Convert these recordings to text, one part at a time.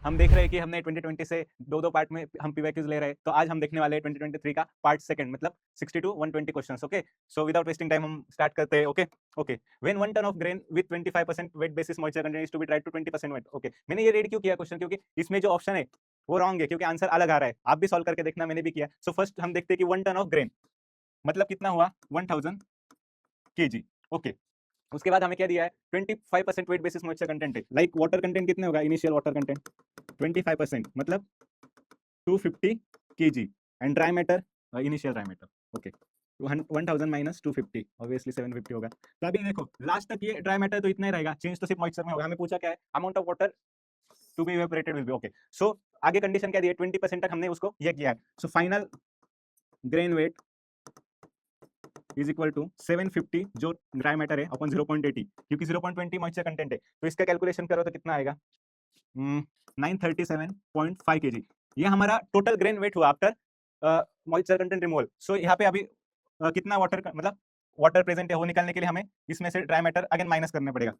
हम देख रहे हैं कि हमने 2020 से दो पार्ट में हम पीवाईक्यूज ले रहे हैं, तो आज हम देखने वाले हैं 2023 का पार्ट सेकंड, मतलब 60 to 120 questions. Okay, so without wasting time हम स्टार्ट करते हैं। Okay okay, when 1 ton of grain with 25% wet basis moisture content is to be dried to 20% wet. Okay, मैंने ये रीड क्यों किया क्वेश्चन, क्योंकि इसमें जो ऑप्शन है वो रॉन्ग है, क्योंकि आंसर अलग आ रहा है। आप भी सॉल्व करके देखना, मैंने भी किया। सो फर्स्ट हम देखते हैं कि 1 टन ऑफ ग्रेन मतलब कितना हुआ, 1000 kg। ओके, उसके बाद हमें क्या दिया है, 25% वेट बेसिस मॉइस्चर कंटेंट है। लाइक वाटर कंटेंट कितने होगा, इनिशियल वाटर कंटेंट 25%, मतलब 250 kg। And dry matter, initial dry matter, okay, 1000 minus 250, obviously 750 होगा। तो अभी देखो लास्ट तक ये ड्राई मैटर तो इतना ही रहेगा, चेंज तो सिर्फ मॉइस्चर में होगा। हमें पूछा क्या है, amount of water to be evaporated will be. Okay, so आगे कंडीशन क्या दी है, 20% तक हमने उसको ये किया है। So final grain weight is equal to 750 जो ड्राई मैटर है अपन 0.80, क्योंकि 0.20 मॉइस्चर कंटेंट है, तो इसका कैलकुलेशन करो तो कितना आएगा, 937.5 kg। ये हमारा टोटल ग्रेन वेट हुआ आफ्टर मॉइस्चर कंटेंट रिमूवल। सो यहाँ पे अभी कितना वाटर मतलब वाटर प्रेजेंट है वो निकालने के लिए हमें इसमें से ड्राई मैटर अगेन माइनस करना पड़ेगा।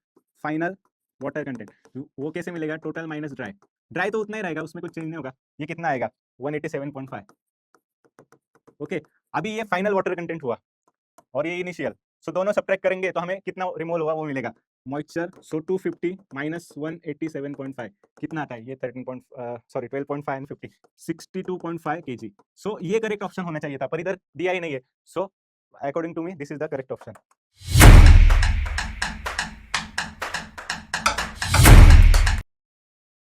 फाइनल वाटर कंटेंट वो कैसे मिलेगा, टोटल माइनस ड्राई। ड्राई तो उतना ही रहेगा, उसमें कुछ चेंज नहीं होगा। ये कितना आएगा, 187.5। ओके, अभी ये फाइनल वाटर कंटेंट हुआ और ये इनिशियल, सो दोनों सब्ट्रैक्ट करेंगे तो हमें कितना रिमूवल हुआ वो मिलेगा, मॉइस्चर। सो 250 माइनस 187.5 कितना आता है, ये 12.5 एंड 50, 62.5 kg। सो ये करेक्ट ऑप्शन होना चाहिए था, पर इधर दिया ही नहीं है। So according to me this is the correct option.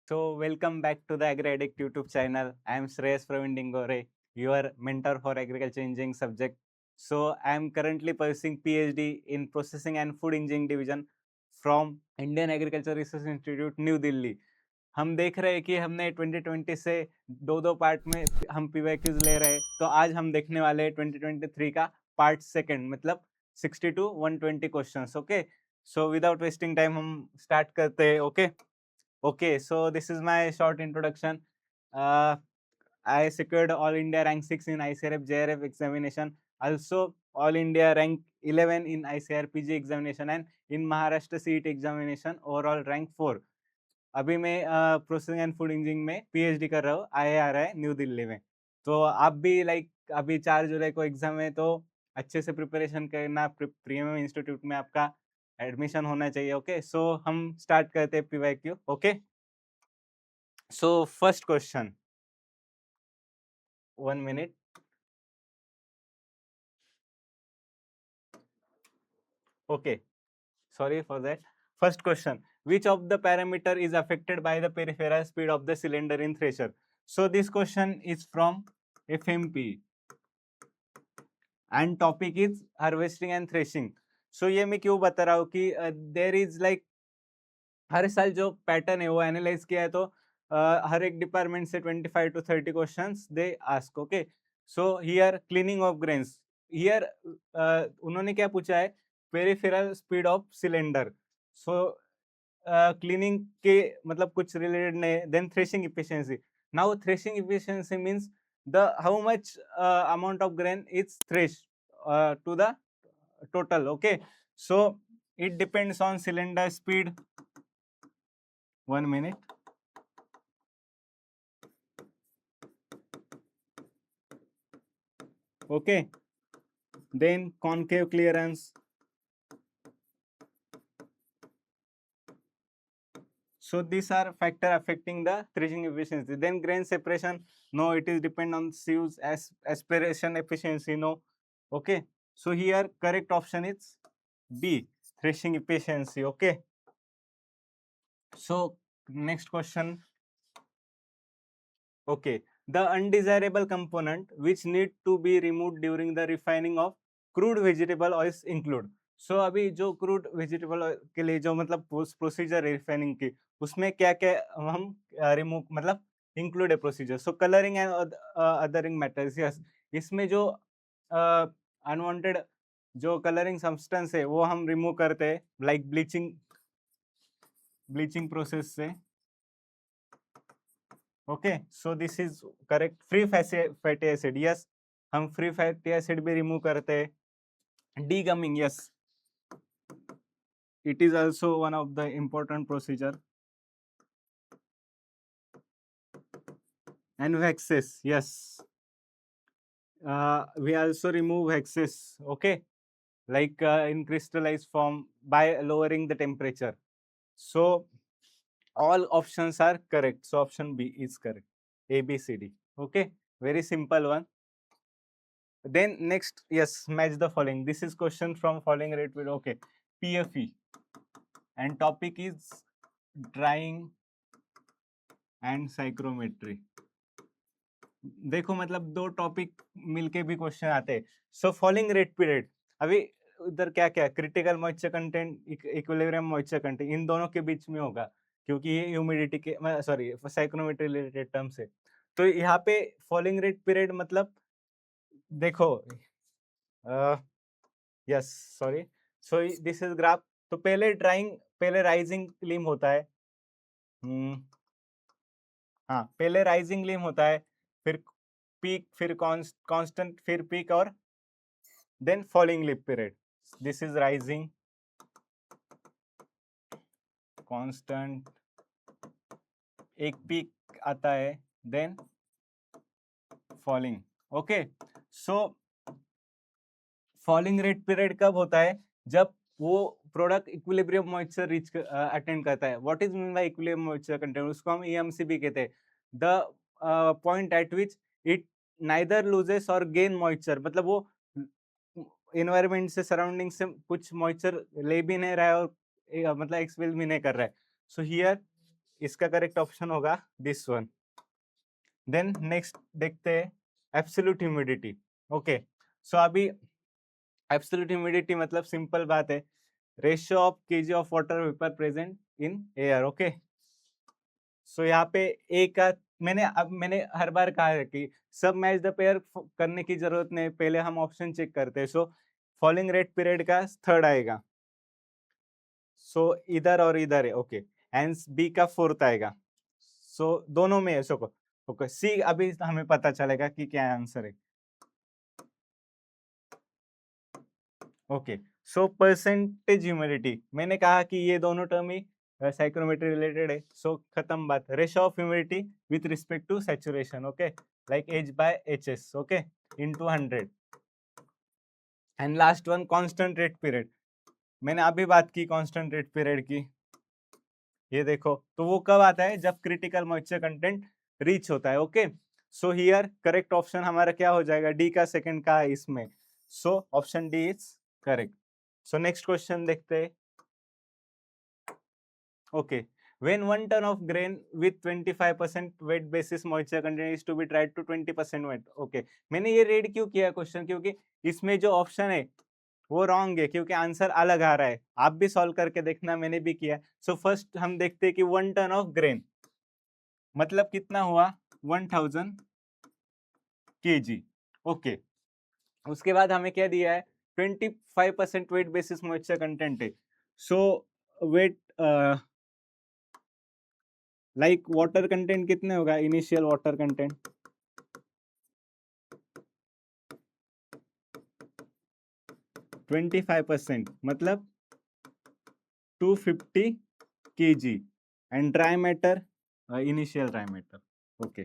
So welcome back to the AgriAddict YouTube channel. I am Shreyas Praveen Dingore, your mentor for agriculture engineering subject. So I am currently pursuing PhD in Processing and Food Engineering Division from Indian Agriculture Research Institute, New Delhi. हम देख रहे हैं कि हमने 2020 से दो part में हम पीवाईक्यूज ले रहे हैं, तो आज हम देखने वाले हैं 2023 का पार्ट सेकंड, मतलब 60 to 120 questions. Okay, so without wasting time हम स्टार्ट करते हैं। Okay Okay, so this is my short introduction. I secured All India rank 6 in ICRF JRF examination, also All India rank 11 in ICRPG examination, and in Maharashtra CET examination overall rank 4. अभी मैं processing and food engineering में PhD कर रहा हूँ, IIRI new Delhi में। तो आप भी लाइक अभी 4 जुलाई को एग्जाम है, तो अच्छे से प्रिपरेशन करना, प्रीमियम इंस्टीट्यूट में आपका एडमिशन होना चाहिए। ओके, सो हम स्टार्ट करते हैं PYQ. Okay, so first question, 1 minute. Okay, sorry for that. First question, which of the parameter is affected by the peripheral speed of the cylinder in thresher? So this question is from FMP and topic is harvesting and threshing. So ये मैं क्यों बता रहा हूँ कि there is like हर साल जो pattern है वो एनालाइज किया है, तो हर एक डिपार्टमेंट से 25 to 30 questions they ask. Okay, so here cleaning of grains, here उन्होंने क्या पूछा है, peripheral speed of cylinder. So cleaning के मतलब कुछ रिलेटेड नहीं। Then threshing efficiency, now threshing efficiency means the how much amount of grain is thresh to the total. Okay, so it depends on cylinder speed. 1 minute. Okay, then concave clearance. So these are factor affecting the threshing efficiency. Then grain separation, no, it is depend on sieves as aspiration efficiency, no. Okay, so here correct option is B, threshing efficiency. Okay, so next question. Okay, the undesirable component which need to be removed during the refining of crude vegetable oils include. So अभी जो crude vegetable oil के लिए जो मतलब procedure है refining की, उसमें क्या क्या हम रिमूव मतलब इंक्लूड है procedure. So colouring and adhering matters, yes, इसमें जो अनवांटेड जो कलरिंग सब्सटेंस है वो हम रिमूव करते हैं, लाइक ब्लीचिंग प्रोसेस से। Okay, so this is correct. Free fatty acid, yes, हम फ्री फैटी एसिड भी रिमूव करते हैं। Degumming, yes, it is also one of the important procedure. and waxes. Yes. We also remove waxes. Okay, like in crystallized form by lowering the temperature. So all options are correct. So option B is correct. A, B, C, D. Okay, very simple one. Then next, yes, match the following. This is question from following rate period. Okay, PFE and topic is drying and psychrometry. देखो मतलब दो topic मिलके भी question आते हैं. So following rate period, अभी उधर क्या क्या critical moisture content, equilibrium moisture content, इन दोनों के बीच में होगा क्योंकि ये ह्यूमिडिटी के सॉरी साइक्रोमेट्री रिलेटेड टर्म्स है. तो यहाँ पे फॉलोइंग रेट पीरियड मतलब देखो yes sorry, so this is graph. तो पहले ड्राइंग, पहले राइजिंग लिम होता है. हाँ, पहले राइजिंग लिम होता है, फिर पीक, फिर कांस्टेंट, फिर पीक और then falling lip period. This is rising, constant, एक पीक आता है, then falling. Okay, so falling rate period कब होता है? जब वो product equilibrium moisture reach attend करता है. What is mean by equilibrium moisture content? उसको हम ईएमसी भी कहते हैं. The point at which it neither loses और गेन मॉइस्चर, मतलब वो इन्वायरमेंट से, सराउंडिंग से कुछ मॉइस्चर ले भी नहीं रहा है और मतलब एक्सपेल भी नहीं कर रहा है. सो हियर इसका करेक्ट ऑप्शन होगा दिस वन. देन नेक्स्ट देखते हैं एब्सोल्यूट ह्यूमिडिटी. ओके, सो अभी एब्सोल्यूट ह्यूमिडिटी मतलब सिंपल बात है, ratio of kg of water vapour present in air. Okay, so यहाँ पे ए का मैंने हर बार कहा है कि सब मैच द पेयर करने की जरूरत नहीं, पहले हम ऑप्शन चेक करते हैं. सो फॉलोइंग रेट पीरियड का थर्ड आएगा, सो इधर और इधर है. ओके, एंड बी का फोर्थ आएगा. सो दोनों में है. सो ओके, सी अभी हमें पता चलेगा कि क्या आंसर है. ओके, सो परसेंटेज ह्यूमिडिटी, मैंने कहा कि ये दोनों टर्म ही साइक्रोमेट्री रिलेटेड है. सो खत्म बात. Ratio of humidity with respect to saturation. Okay, like H by HS. Okay, into 100. And last one constant rate period. मैंने अभी बात की कांस्टेंट रेट पीरियड की. ये देखो, तो वो कब आता है? जब क्रिटिकल मॉइस्चर कंटेंट रीच होता है. Okay, so here correct option हमारा क्या हो जाएगा? डी का सेकंड का है इसमें. So option D is correct. So next question देखते हैं. Okay, when 1 ton of grain with 25% weight basis moisture content is to be dried to 20% weight. Okay, मैंने ये रेड क्यों किया क्वेश्चन? क्योंकि इसमें जो ऑप्शन है वो रॉन्ग है, क्योंकि आंसर अलग आ रहा है. आप भी सॉल्व करके देखना, मैंने भी किया. सो फर्स्ट हम देखते हैं कि 1 टन ऑफ ग्रेन मतलब कितना हुआ? 1000 kg. ओके, उसके बाद हमें क्या दिया है? 25% वेट बेसिस मॉइस्चर कंटेंट है. सो वेट लाइक वाटर कंटेंट कितने होगा? इनिशियल वाटर कंटेंट 25%, मतलब 250 kg. And dry matter, initial dry matter. Okay,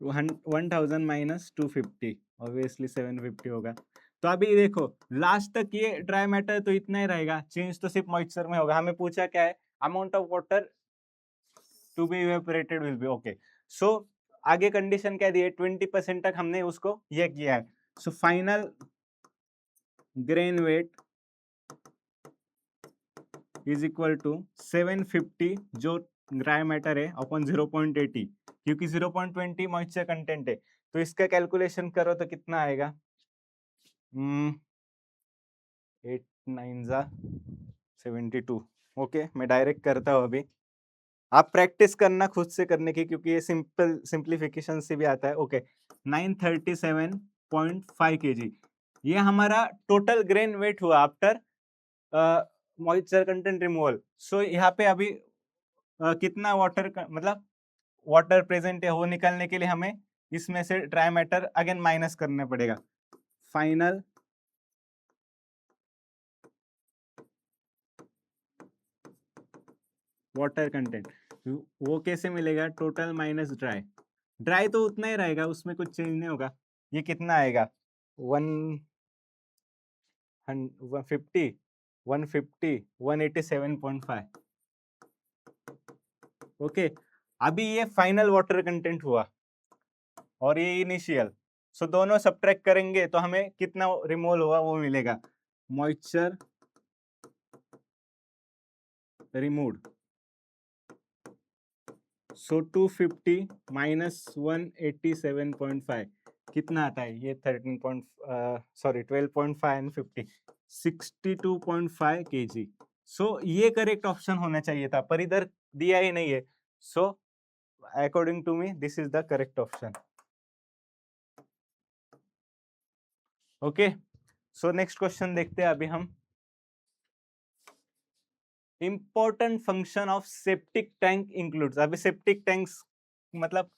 1000 minus 250, obviously 750 होगा. तो अभी देखो लास्ट तक ये ड्राई मैटर तो इतना ही रहेगा, चेंज तो सिर्फ मॉइस्चर में होगा. हमें पूछा क्या है? Amount of water to be evaporated will be. Okay, so आगे कंडीशन क्या दी है? 20% तक हमने उसको ये किया है. So final grain weight is equal to 750 जो ड्राई मैटर है अपॉन 0.80, क्योंकि 0.20 मॉइस्चर कंटेंट है. तो इसका कैलकुलेशन करो तो कितना आएगा? 8 9 72. ओके, मैं डायरेक्ट करता हूँ अभी. आप प्रैक्टिस करना खुद से करने की, क्योंकि ये सिंप्लीफिकेशन से भी आता है. Okay, 937.5 kg. ये हमारा टोटल ग्रेन वेट हुआ आफ्टर मॉइस्चर कंटेंट रिमूवल. सो यहाँ पे अभी कितना वाटर मतलब वाटर प्रेजेंट है वो निकालने के लिए हमें इसमें से ड्राई मैटर अगेन माइनस करना पड़ेगा. फाइनल वाटर कंटेंट, वो कैसे मिलेगा? टोटल माइनस ड्राई, ड्राई तो उतना ही रहेगा, उसमें कुछ चेंज नहीं होगा। ये कितना आएगा? 150, 150, 187.5। ओके, अभी ये फाइनल वाटर कंटेंट हुआ और ये इनिशियल, सो दोनों सब्ट्रैक्ट करेंगे तो हमें कितना रिमूव हुआ वो मिलेगा। मॉइस्चर रिमूव्ड, सो 250 माइनस 187.5 कितना आता है? ये 12.5 एंड 50, 62.5 kg। सो ये करेक्ट ऑप्शन होना चाहिए था, पर इधर दिया ही नहीं है। So according to me this is the correct option. Okay, so next question देखते हैं अभी हम। Important function of septic tank includes. अभी सेप्टिक टैंक्स मतलब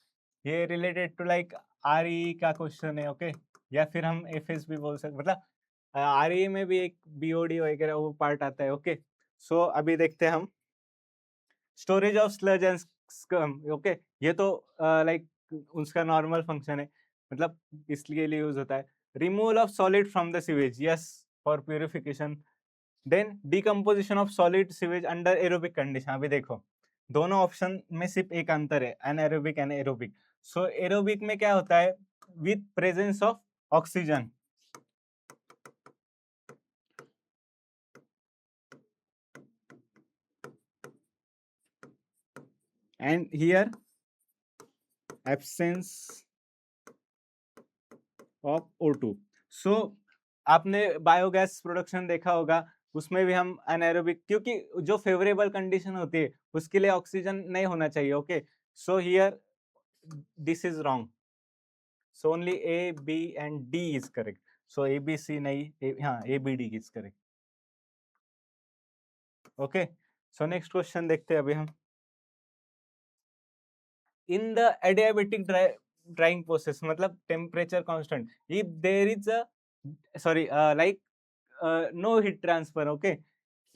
ये रिलेटेड टू लाइक आरई का क्वेश्चन है। ओके, या फिर हम एफएस भी बोल सकते, मतलब आरई में भी एक बीओडी वगैरह वो पार्ट आता है। ओके, सो अभी देखते हैं हम storage of sludge and scum. Okay, ये तो लाइक उसका नॉर्मल फंक्शन है, मतलब इसलिए लिए यूज होता है। Removal of solid from the sewage, yes, for purification. Then decomposition of solid sewage under aerobic condition. अभी देखो दोनों ऑप्शन में सिर्फ एक अंतर है, anaerobic and aerobic. So aerobic में क्या होता है? With presence of oxygen, and here absence of O2। So आपने बायोगैस प्रोडक्शन देखा होगा, उसमें भी हम एनाएरोबिक, क्योंकि जो फेवरेबल कंडीशन होती है उसके लिए ऑक्सीजन नहीं होना चाहिए। Okay, so here this is wrong, so only A B and D is correct. So A B C नहीं, हाँ A B D is correct. Okay, so next question देखते हैं अभी हम। In the adiabatic drying process, मतलब temperature constant, if there is a sorry like no heat transfer. Okay,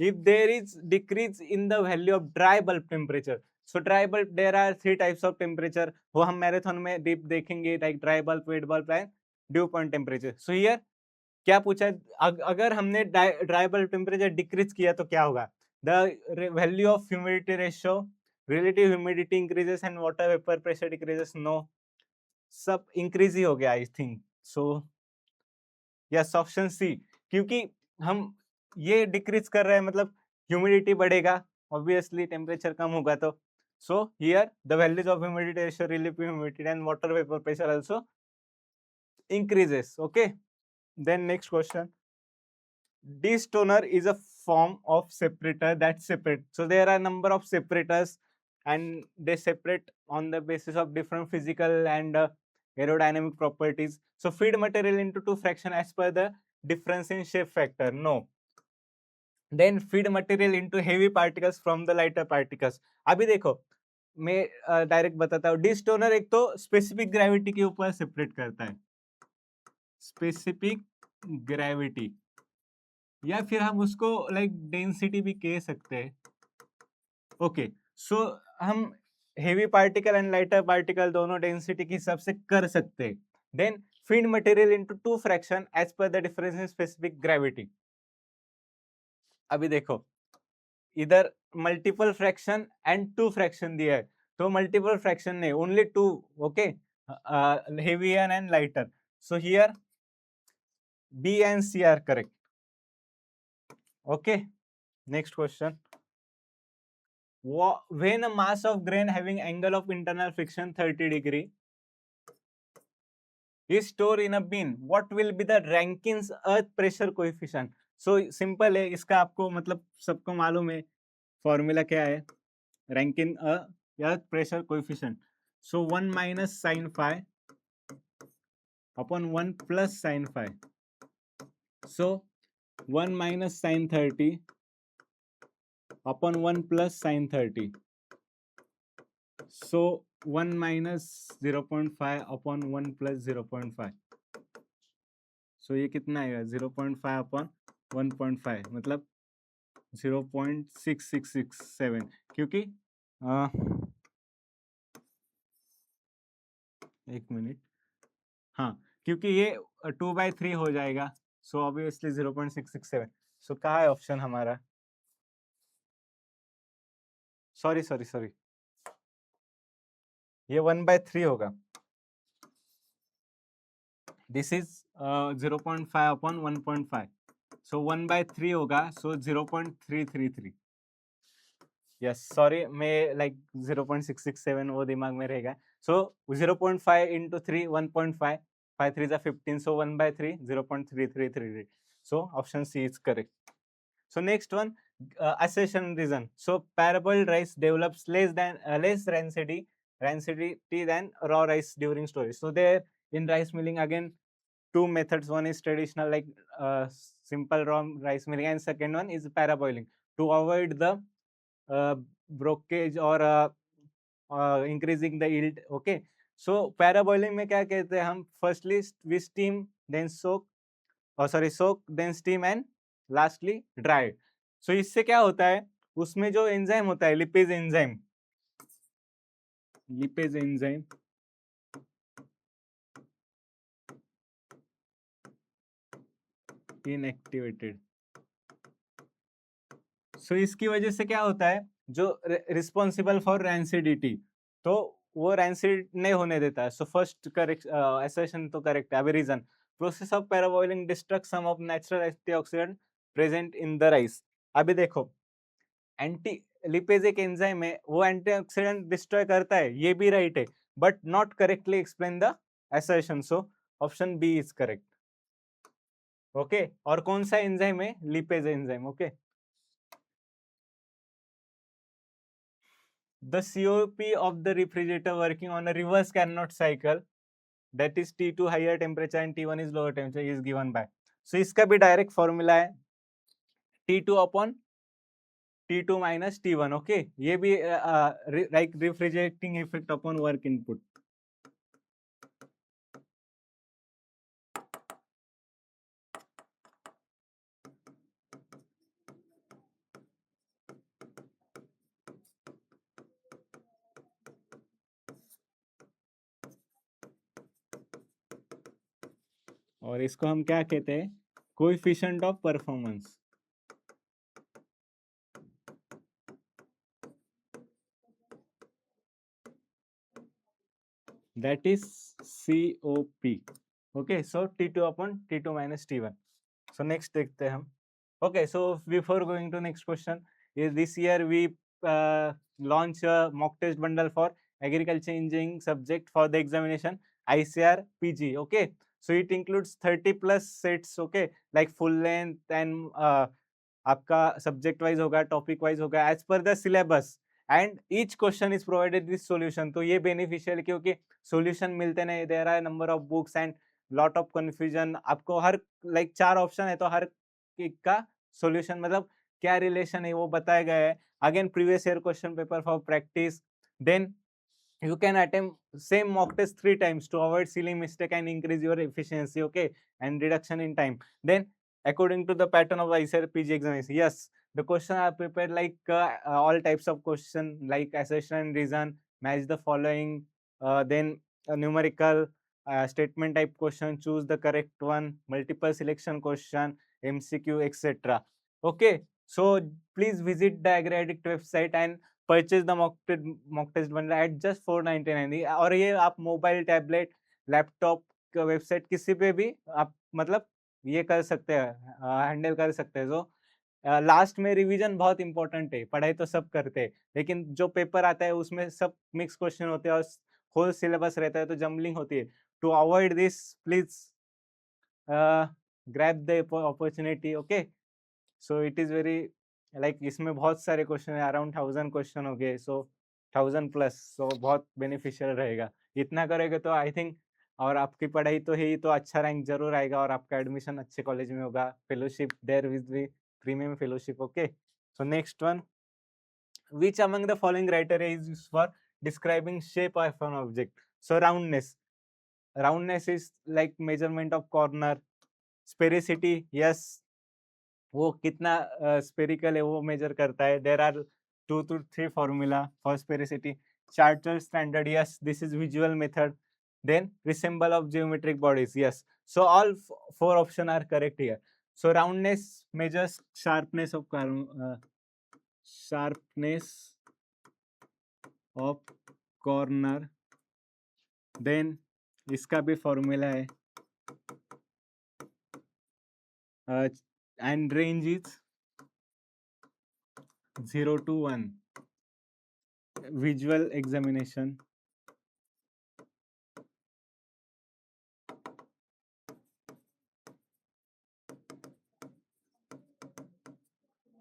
if there is decrease in the value of dry bulb temperature, so dry bulb there are three types of temperature, वो हम marathon में deep देखेंगे, like dry bulb, wet bulb and dew point temperature. so here क्या पूछा है? अगर हमने dry bulb temperature decrease किया तो क्या होगा? The value of humidity ratio, relative humidity increases and water vapour pressure decreases. No, सब इंक्रीज ही हो गया I think. So yes, option C, क्योंकि हम ये डिक्रीज कर रहे हैं मतलब ह्यूमिडिटी बढ़ेगा, ऑब्वियसली टेम्परेचर कम होगा तो। So here the values of humidity ratio, relative humidity and water vapour pressure also increases. Okay, then next question. Destoner is a form of separator that separate. So there are number of separators and they separate on the basis of different physical and aerodynamic properties. So feed material into two fraction as per the difference in shape factor. No. Then feed material into heavy particles from the lighter particles. अभी देखो मैं direct बताता हूँ। डिस्टोनर एक तो specific gravity के ऊपर separate करता है, स्पेसिफिक ग्रेविटी, या फिर हम उसको लाइक डेंसिटी भी कह सकते हैं। ओके, सो हम heavy particle and lighter particle दोनों डेंसिटी के हिसाब से कर सकते हैं। Then feed material into two fraction as per the difference in specific gravity. अभी देखो इधर multiple fraction and two fraction दिया है, तो मल्टीपल फ्रैक्शन नहीं, only two. Okay, heavier and lighter. So here B and C are correct. Okay, next question. When a mass of grain having angle of internal friction 30 degree is stored in a bin, what will be the Rankins earth pressure coefficient? So simple है, इसका आपको मतलब सबको मालूम है, formula क्या है? Rankin earth pressure coefficient. So 1 minus sin phi upon 1 plus sin phi. So 1 minus sin 30 upon 1 plus sin 30. So 1 minus 0.5 upon 1 plus 0.5. सो ये कितना आएगा? 0.5 अपॉन 1.5, मतलब 0.6667 क्योंकि अ, एक मिनट, हाँ, क्योंकि ये 2/3 हो जाएगा, सो ऑब्वियसली 0.667। सो कहाँ है ऑप्शन हमारा? सॉरी सॉरी सॉरी, ये 1/3 होगा। दिस इज 0.5 अपॉन 1.5, सो 1/3 होगा, सो 0.333। यस सॉरी, मैं लाइक 0.667 वो दिमाग में रहेगा। सो 0.5 इंटू 3 1.5, 5 3 जा 15, so 1/3 0.3333। So option C is correct. So next one, assertion reason. So parboiled rice develops less rancidity than raw rice during storage. So there in rice milling again two methods. One is traditional like simple raw rice milling, and second one is paraboiling to avoid the uh, brokerage or increasing the yield. Okay. So paraboiling में क्या कहते हैं हम? Firstly we steam, then soak, sorry soak, then steam and lastly dry. So इससे क्या होता है, उसमें जो एंजाइम होता है लिपेज एंजाइम इनएक्टिवेटेड। सो इसकी वजह से क्या होता है, जो रिस्पॉन्सिबल फॉर रैंसिडिटी, तो वो रैंसिड नहीं होने देता है। सो फर्स्ट करेक्ट असर्शन तो करेक्ट है। अभी reason, process of parboiling destruct some of natural antioxidant present in the rice. अभी देखो, एंटी लिपेज एक एंजाइम है, वो एंटीऑक्सीडेंट डिस्ट्रॉय करता है, ये भी राइट है, but not correctly explain the assertion. So option B is correct. Okay, और कौन सा एंजाइम है? Lipase enzyme. Okay, the COP of the refrigerator working on a reverse Carnot cycle, that is T2 higher temperature and T1 is lower temperature, is given by. So इसका भी direct formula है T2 upon T2 minus T1। Okay, ये भी like refrigerating effect upon work input. और इसको हम क्या कहते हैं? Coefficient of performance. That is COP। Okay, so T2 upon T2 minus T1। So next देखते हैं हम। Okay, so before going to next question, this year we launch a mock test bundle for agriculture engineering subject for the examination ICAR PG. Okay, so it includes 30 plus sets, okay, like full length and आपका subject wise होगा, topic wise होगा, as per the syllabus, and each question is provided with solution. तो ये beneficial, क्योंकि solution मिलते नहीं, there are number of books and lot of confusion. आपको हर लाइक 4 ऑप्शन है, तो हर एक का सॉल्यूशन मतलब क्या रिलेशन है वो बताया गया है। Again previous year question paper for practice, then you can attempt same mock test 3 times to avoid silly mistake and increase your efficiency, okay, and reduction in time. Then according to the pattern of the ICAR PG examination, yes, the question are prepared like all types of question like assertion and reason, match the following, then numerical statement type question, choose the correct one, multiple selection question, MCQ, etc. Okay, so please visit the Agri Addict website and purchase the mock test बन रहा है eight just 499। और ये आप mobile, tablet, laptop, website किसी पे भी आप मतलब ये कर सकते हैं, हैंडल कर सकते हैं। जो लास्ट में रिवीजन बहुत इंपॉर्टेंट है, पढ़ाई तो सब करते हैं, लेकिन जो पेपर आता है उसमें सब मिक्स क्वेश्चन होते हैं और होल सिलेबस रहता है, तो जम्बलिंग होती है। To avoid this please grab the opportunity. Okay, so it is very like इसमें बहुत सारे क्वेश्चन है, अराउंड 1000 क्वेश्चन हो गए, सो 1000 प्लस, सो बहुत बेनिफिशियल रहेगा। इतना करेंगे तो आई थिंक, और आपकी पढ़ाई तो है ही, तो अच्छा रैंक जरूर आएगा और आपका एडमिशन अच्छे कॉलेज में होगा। Fellowship there will be premium fellowship. Okay, so next one, which among the following criteria is used for describing shape of an object? So roundness is like measurement of corner. Sphericity, yes, वो कितना spherical है वो measure करता है. There are 2 to 3 formula for sphericity. Charter standard, yes, this is visual method. Then resemble of geometric bodies, yes. So all 4 option are correct here. So roundness measures sharpness of corner. Then इसका भी formula है, and range is 0 to 1. Visual examination.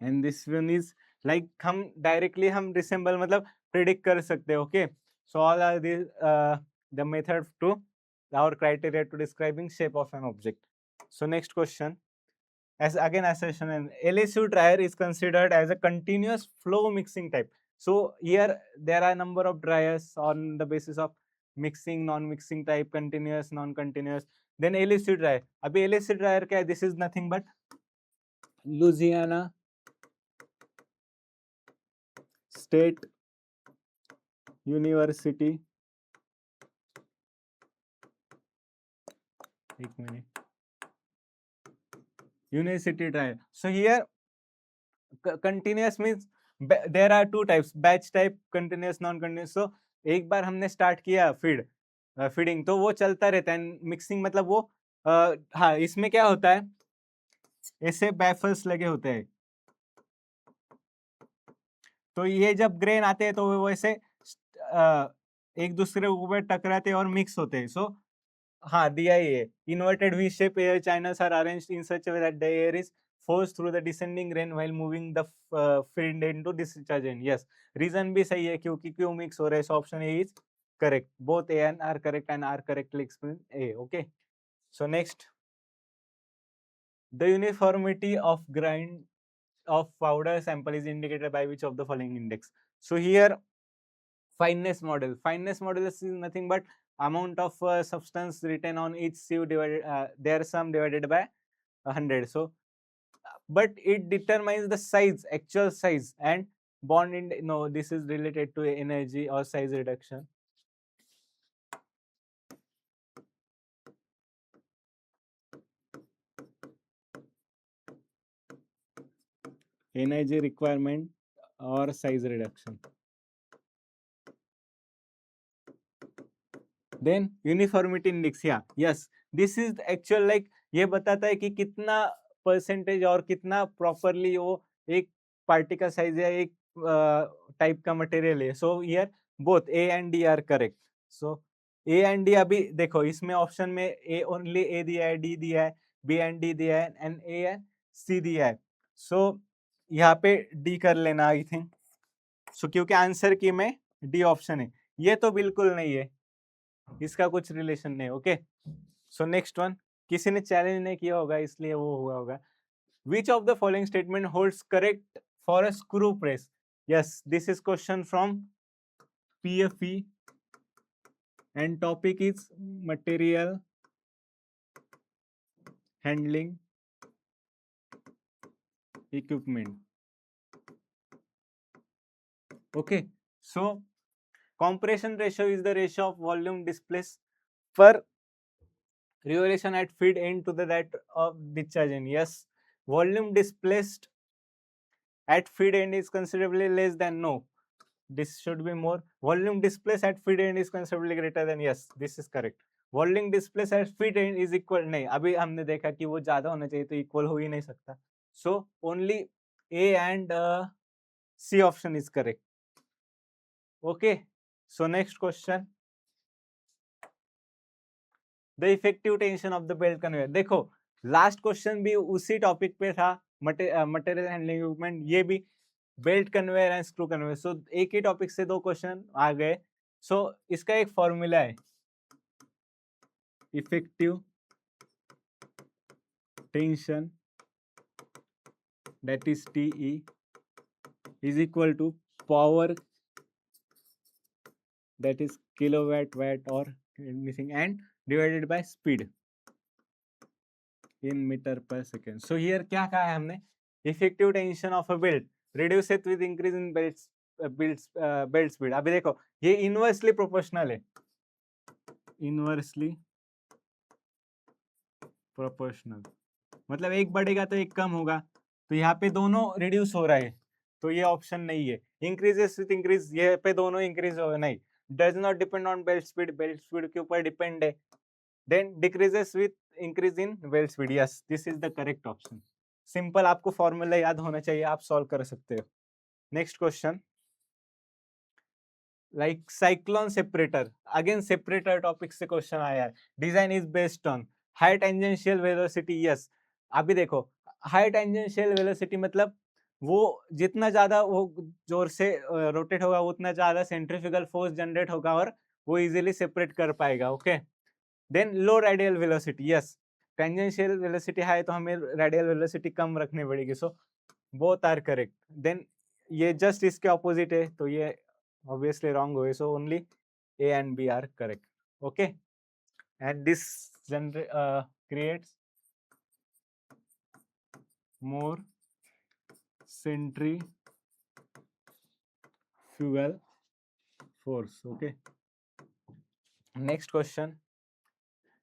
And this one is like हम directly हम resemble मतलब predict कर सकते हैं. Okay, so all are these the method to our criteria to describing shape of an object. So next question, as again assertion, and LSU dryer is considered as a continuous flow mixing type. So here there are number of dryers on the basis of mixing, non-mixing type, continuous, non-continuous. Then LSU dryer. अभी LSU dryer क्या है? This is nothing but Louisiana State University. एक minute. University dryer. So here continuous means there are 2 types, batch type, continuous, non-continuous. So एक बार हमने start किया feeding तो वो चलता रहता है. मिक्सिंग मतलब वो हाँ, इसमें क्या होता है, ऐसे बैफल्स लगे होते हैं, तो ये जब ग्रेन आते हैं तो वो वैसे एक दूसरे के ऊपर टकराते और मिक्स होते हैं. सो हाँ, दिया ही है. Inverted V shape air channels are arranged in such way that the air is forced through the descending rain while moving the feed into discharge end. Yes, reason भी सही है क्योंकि क्यों मिक्स हो रहा है. So option A is correct. Both A and R correct and R correctly explain A. Okay, so next, the uniformity of grind of powder sample is indicated by which of the following index? So here fineness model is nothing but amount of substance written on each sieve divided their sum divided by 100. So but it determines the size, actual size, and bond in no, this is related to energy or size reduction. Energy requirement or size reduction. Then uniformity index, yeah, yes, this is actual like ये बताता है कि कितना percentage और कितना properly वो एक party का साइज या एक टाइप का मटेरियल है. सो here both A and D R correct. So A and D, अभी देखो इसमें ऑप्शन में ए ओनली ए दिया है, डी दिया है, बी एंड डी दिया है, एंड ए एंड सी दिया है. सो यहाँ पे डी कर लेना आई थिंक. सो क्योंकि आंसर की में डी ऑप्शन है, ये तो बिल्कुल नहीं है, इसका कुछ रिलेशन नहीं. ओके, सो नेक्स्ट वन, किसी ने चैलेंज नहीं किया होगा इसलिए वो हुआ होगा. Which of the following statement holds correct for a screw press? Yes, this is question from PFE and topic is material handling equipment. Okay, so compression ratio is the ratio of volume displaced per revolution at feed end to the that of discharge end. Yes, volume displaced at feed end is considerably less than no. This should be more. Volume displaced at feed end is considerably greater than. Yes, this is correct. Volume displaced at feed end is equal. नहीं, अभी हमने देखा कि वो ज्यादा होना चाहिए तो इक्वल हो ही नहीं सकता. So only A and C option is correct. Okay. So next question. The effective tension of the belt conveyor. देखो लास्ट क्वेश्चन भी उसी टॉपिक पे था, मटेरियल हैंडलिंग इक्विपमेंट, ये भी belt conveyor and screw conveyor. So एक ही topic से 2 क्वेश्चन आ गए. सो इसका एक फॉर्मूला है, effective tension that is TE is equal to power that is kilowatt watt और anything and divided by speed in metre per second. So here क्या कहा है हमने effective tension of a belt reduced with increase in belt speed. अभी देखो ये inversely proportional है, inversely proportional मतलब एक बढ़ेगा तो एक कम होगा, तो यहाँ पे दोनों रिड्यूस हो रहा है, तो ये ऑप्शन नहीं है। इंक्रीजेस विथ इंक्रीज, ये पे दोनों इंक्रीज हो नहीं, does not depend on belt speed के ऊपर डिपेंड है। Then decreases with increase in belt speed, yes this is the correct option. Simple, आपको फॉर्मूला याद होना चाहिए, आप सॉल्व कर सकते हो। Next question, like cyclone separator, again separator topic से क्वेश्चन आया है। Design is based on high tangential velocity, yes. अभी देखो हाई टेंजेंशियल वेलोसिटी मतलब वो जितना ज्यादा वो जोर से रोटेट होगा उतना ज्यादा सेंट्रीफ्यूगल फोर्स जनरेट होगा और वो इजीली सेपरेट कर पाएगा, okay. Then low radial velocity, yes. Tangential velocity high तो हमें रेडियल वेलोसिटी कम रखनी पड़ेगी, so both are correct. Then ये जस्ट इसके ऑपोजिट है, तो ये obviously wrong way, so only A and B are correct, okay. And this creates more centrifugal force, okay. Next question,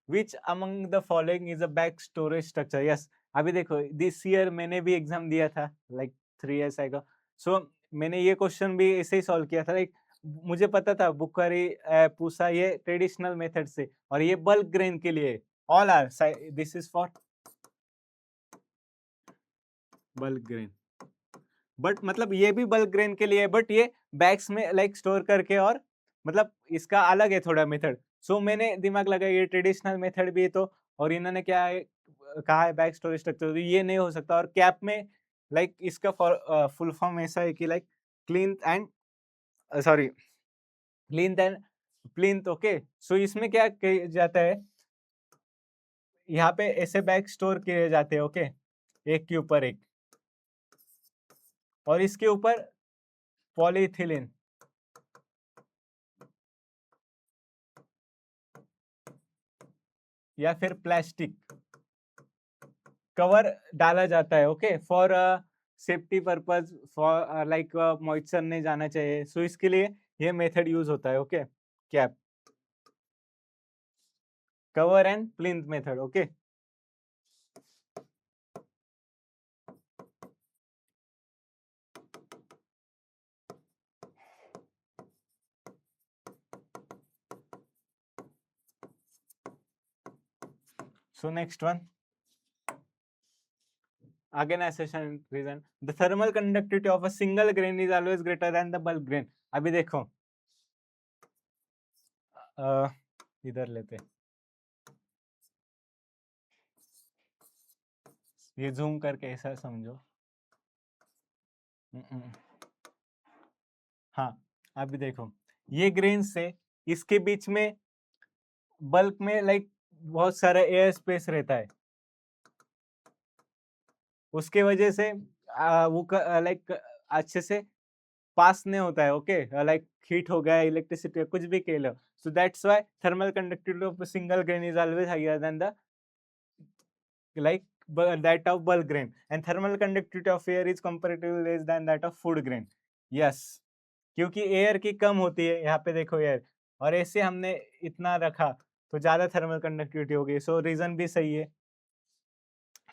which among the following is a back storage structure, yes। अभी देखो this year मैंने भी exam दिया था like 3 years ago, सो मैंने ये question भी ऐसे ही सॉल्व किया था। लाइक मुझे पता था बुखारी पूसा ये ट्रेडिशनल मेथड से, और ये बल्क ग्रेन के लिए all are, this is for bulk grain, but मतलब ये भी बल्क ग्रेन के लिए है, बट ये बैग्स में लाइक स्टोर करके, और मतलब इसका अलग है थोड़ा मेथड। सो मैंने दिमाग लगाया ये ट्रेडिशनल मेथड भी है, तो और इन्होंने क्या है कहा है बैग स्टोरेज स्ट्रक्चर, तो ये नहीं हो सकता। और कैप में लाइक इसका फुल फॉर्म ऐसा है कि like clean and sorry plinth and plinth, okay. So इसमें क्या किया जाता है, यहाँ पे ऐसे बैग स्टोर किए जाते हैं, ओके, एक के ऊपर एक, और इसके ऊपर पॉलीथिलीन या फिर प्लास्टिक कवर डाला जाता है, okay, for safety purpose, for like moisture नहीं जाना चाहिए, सो इसके लिए ये मेथड यूज होता है, okay. Cap cover and plinth method, okay. So next one, again assertion reason, the thermal conductivity of a single grain is always greater than the bulk grain। अभी देखो इधर लेते, ये जूम करके ऐसा समझो, हाँ अभी देखो ये ग्रेन से इसके बीच में बल्क में लाइक बहुत सारा एयर स्पेस रहता है, उसके वजह से वो लाइक अच्छे से पास नहीं होता है, ओके, लाइक हीट हो गया, इलेक्ट्रिसिटी कुछ भी कह लो, so that's why thermal conductivity of single grain is always higher than the like that of bulk grain, and thermal conductivity of air is comparatively less than that of food grain, yes। क्योंकि air की कम होती है, यहाँ पे देखो air, और ऐसे हमने इतना रखा तो ज्यादा थर्मल कंडक्टिविटी होगी, सो रीजन भी सही है।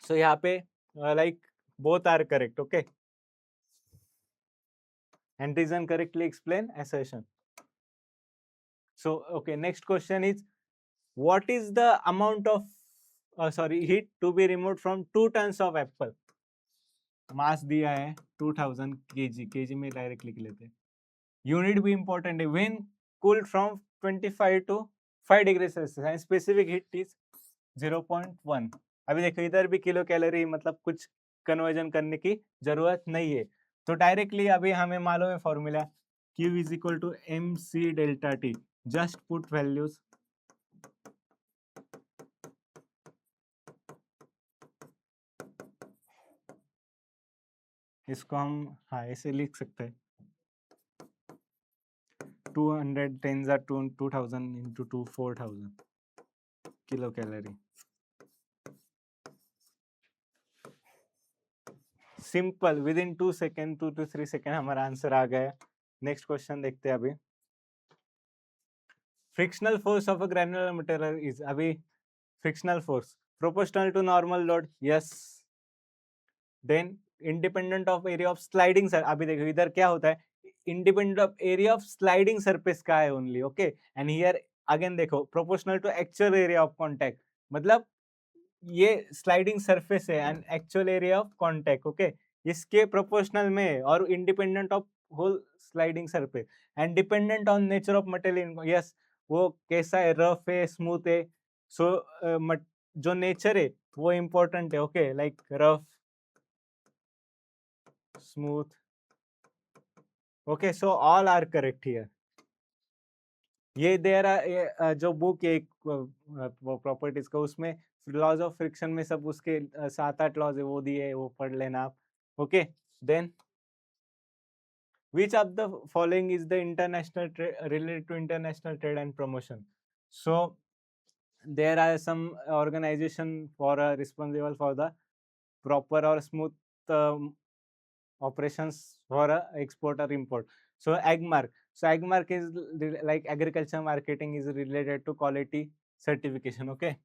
सो यहाँ पे like both are correct, okay, and reason correctly explain assertion। So okay, next question is, what is the amount of heat to be removed from 2 tons of apple। मास दिया है 2000 kg, kg में direct लिख लेते हैं, unit भी important है, when cooled from 25 to 5 degree Celsius and specific heat is 0.1। अभी देखो इधर भी किलो कैलोरी, मतलब कुछ कन्वर्जन करने की जरूरत नहीं है, तो डायरेक्टली अभी हमें मालूम है formula Q is equal to MC delta T, just put values, इसको हम हाँ ऐसे लिख सकते हैं, 200 10 are 2000 into 2 4000 kilo calorie. Simple, within 2 second, 2 to 3 second हमारा आंसर आ गया। नेक्स्ट क्वेश्चन देखते हैं अभी। Frictional force of a granular material is, अभी frictional force proportional to normal load, yes. Then independent of area of sliding, अभी देखो इधर क्या होता है, independent of area of sliding surface का है only, okay. And here again देखो proportional to actual area of contact, मतलब ये स्लाइडिंग सरफेस है and actual area of contact, okay, इसके प्रोपोर्शनल में है और independent of whole sliding surface and dependent on nature of material, yes. वो कैसा है, रफ है, स्मूथ है, सो जो नेचर है वो इम्पोर्टेंट है, okay, like rough, smooth, okay, so all are correct here. ये देर जो बुक है वो प्रॉपर्टीज का, उसमें लॉज ऑफ फ्रिक्शन में सब उसके 7-8 लॉज है, वो दिए, वो पढ़ लेना आप, okay. Then which of the following is the international related to international trade and promotion? So there are some organization for responsible for the proper or smooth operations for export or import. So AgMark. So AgMark is like agriculture marketing is related to quality certification. Okay.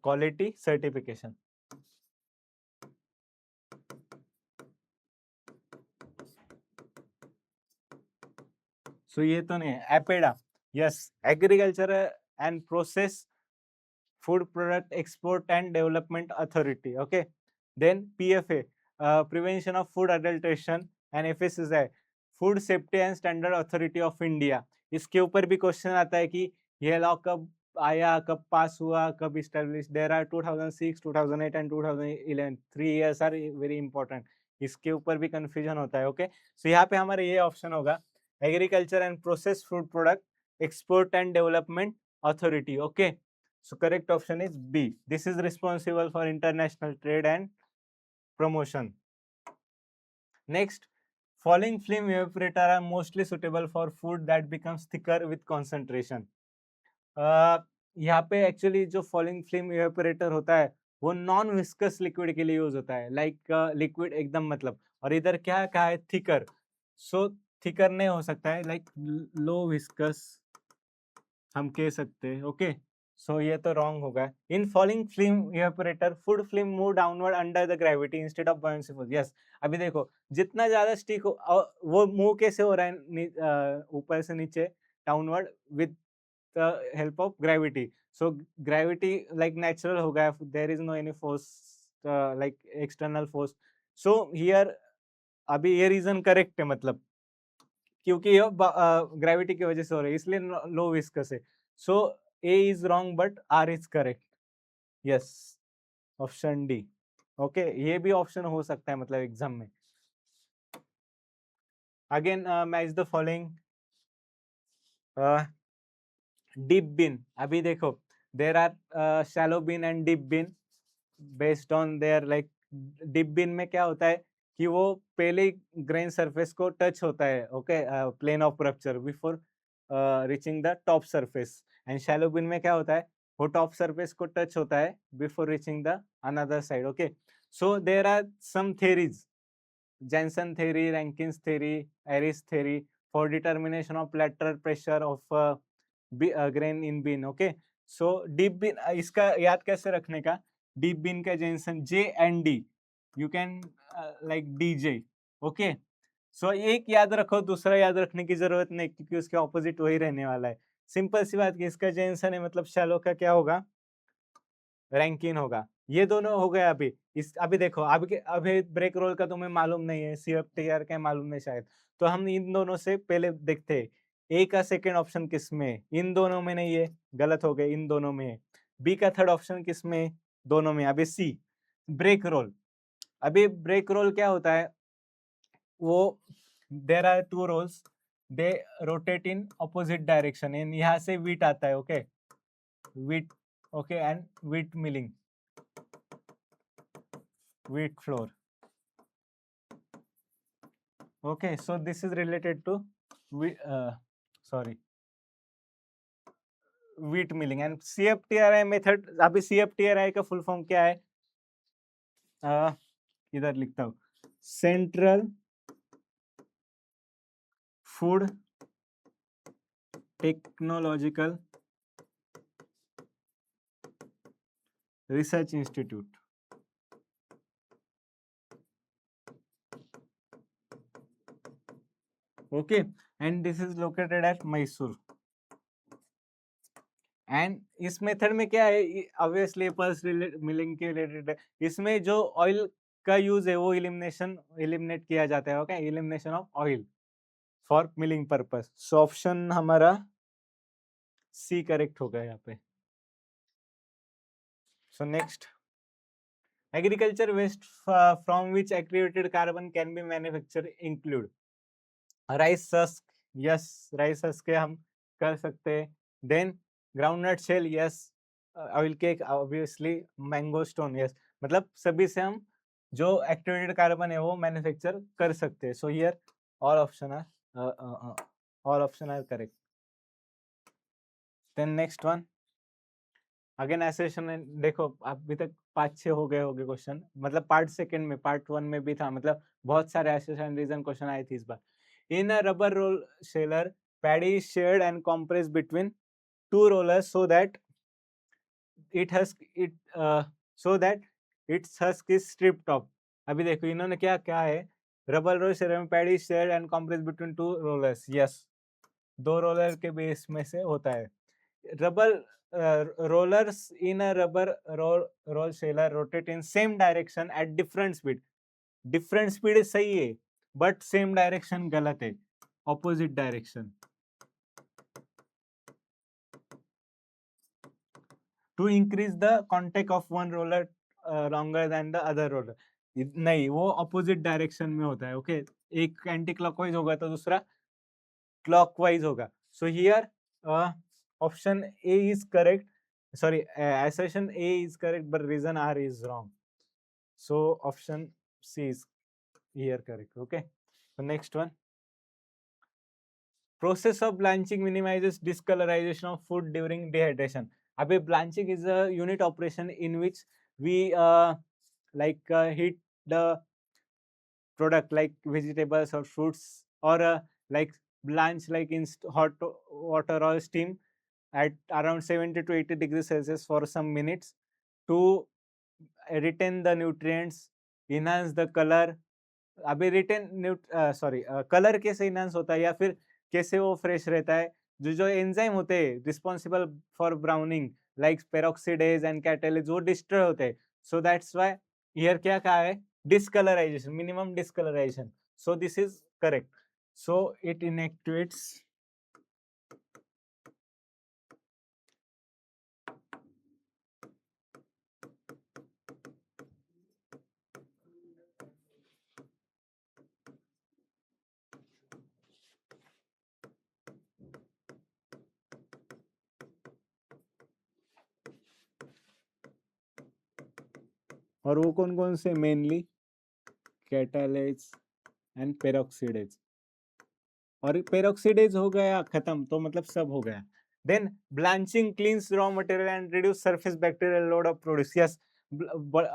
Quality certification. So ये तो नहीं है, APEDA, yes, agriculture and process food product export and development authority, okay. Then PFA, prevention of food adulteration, and FSSI, food safety and standard authority of India. इसके ऊपर भी question आता है कि ये लॉ कब आया, कब पास हुआ, कब establish. There are 2006, 2008 and 2011, 3 years are very important. इसके ऊपर भी कंफ्यूजन होता है, ओके। सो यहाँ पे हमारा ये ऑप्शन होगा, agriculture and process food product export and development authority, okay. So correct option is B. This is responsible for international trade and promotion. Next, falling film evaporator are mostly suitable for food that becomes thicker with concentration. यहाँ पे actually जो falling film evaporator होता है वो non viscous liquid के लिए use होता है, लाइक लिक्विड एकदम, मतलब, और इधर क्या कहा है, थिकर। सो थिकर नहीं हो सकता है, लाइक लो विस्कस हम कह सकते हैं, ओके। सो ये तो रॉन्ग होगा। In falling film evaporator food film move downward under the gravity instead of bouncy force, yes. अभी देखो जितना ज्यादा स्टिक हो, वो मूव कैसे हो रहा है, ऊपर से नीचे downward with the help of gravity. So gravity like natural होगा, there is no any force like external force. So here अभी ये रीजन करेक्ट है, मतलब क्योंकि ये ग्रेविटी की वजह से हो रहा है, इसलिए लो विस्कस है। So A is wrong but R is correct, yes, option D, okay. ये भी ऑप्शन हो सकता है, मतलब एग्जाम में। Again match the following, deep bin, अभी देखो there are shallow bin and deep bin based on their, like deep bin में क्या होता है कि वो पहले ग्रेन सरफेस को टच होता है, okay, plane of rupture before reaching the top surface. And shallow bin में क्या होता है, वो टॉप सरफेस को टच होता है before reaching the another side, okay. So there are some theories, Jensen theory, Rankin's theory, Aris theory for determination of lateral pressure of grain in bean. Okay, so deep bean, इसका याद कैसे रखने का, deep bean का Jensen J and D, you can like DJ. Okay, so एक याद रखो, दूसरा याद रखने की जरूरत नहीं, क्योंकि उसके ऑपोजिट वही रहने वाला है। सिंपल सी बात कि इसका जेंसन है, मतलब शैलो का क्या होगा, रैंकिन होगा। ये दोनों हो गए। अभी इस अभी देखो अभी ब्रेक रोल का तुम्हें मालूम नहीं है, CFTR का मालूम नहीं शायद, तो हम इन दोनों से पहले देखते हैं ए का सेकंड ऑप्शन किस में है, इन दोनों में नहीं है, गलत हो गए, इन दोनों में है। बी का थर्ड ऑप्शन किस में है, दोनों में। अभी सी ब्रेक रोल, अभी ब्रेक रोल क्या होता है, वो there are 2 rolls, they rotate in opposite direction, in यहाँ से वीट आता है, okay, wheat, okay, and wheat milling, wheat flour, okay. So this is related to sorry, wheat milling. And CFTRI method, अभी CFTRI का full form क्या है? इधर लिखता हूँ, central food technological research institute. Okay, and this is located at Mysore. And इस method में क्या है, ऑब्वियसली पल्स मिलिंग के रिलेटेड है. इसमें जो ऑयल का यूज है वो एलिमिनेट किया जाता है. Okay, elimination of oil for milling purpose. So option हमारा सी करेक्ट होगा यहाँ पे. So next, agriculture waste from which activated carbon can be manufacture include rice husk. Yes, rice husk के हम कर सकते हैं. Then groundnut shell, yes. Oil cake, obviously. Mango stone, yes. मतलब सभी से हम जो एक्टिवेटेड कार्बन है वो मैन्युफैक्चर कर सकते हैं. So here all option are correct. Then next one, again assertion. देखो अभी तक 5-6 हो गए होंगे क्वेश्चन, मतलब पार्ट सेकंड में, पार्ट 1 में भी था, मतलब बहुत सारे एसेशन रीजन क्वेश्चन आए थे इस बार. In a rubber roll sheller, paddy is shared and compressed between two rollers so that its husk is stripped off. अभी देखो इन्होंने क्या क्या है, रबर रोल शेलर में paddy is shared and compressed between two rollers. Yes, 2 roller के base में से होता है. Rubber rollers in a rubber roll sheller rotate in same direction at different speed. different speed सही है, but same direction गलत है, opposite direction. to increase the contact of one roller longer than the other roller. नहीं, वो opposite direction में होता है. Okay, एक एंटी क्लॉकवाइज होगा तो दूसरा क्लॉकवाइज होगा. So here option A is correct. sorry, assertion A is correct but reason R is wrong. So option C is here correct. Okay, so next one, process of blanching minimizes discolorization of food during dehydration. Abhi blanching is a unit operation in which we heat the product like vegetables or fruits, or like blanch like in hot water or steam at around 70 to 80 degrees Celsius for some minutes to retain the nutrients, enhance the color. अभी retain colour कैसे enhance होता है या फिर कैसे वो fresh रहता है, जो एंजाइम होते हैं responsible for browning like peroxidase and catalase, वो डिस्ट्रॉय होते हैं. सो दैट्स व्हाई हियर क्या कहा है, discolourisation, minimum discolourisation. So this is correct. So it inactivates. और वो कौन कौन से, मेनली कैटालेज एंड पेरोक्सीडेज. और पेरोक्सीडेज हो गया खत्म तो मतलब सब हो गया. Then blanching cleans raw material and reduce surface bacterial load of produce. Yes,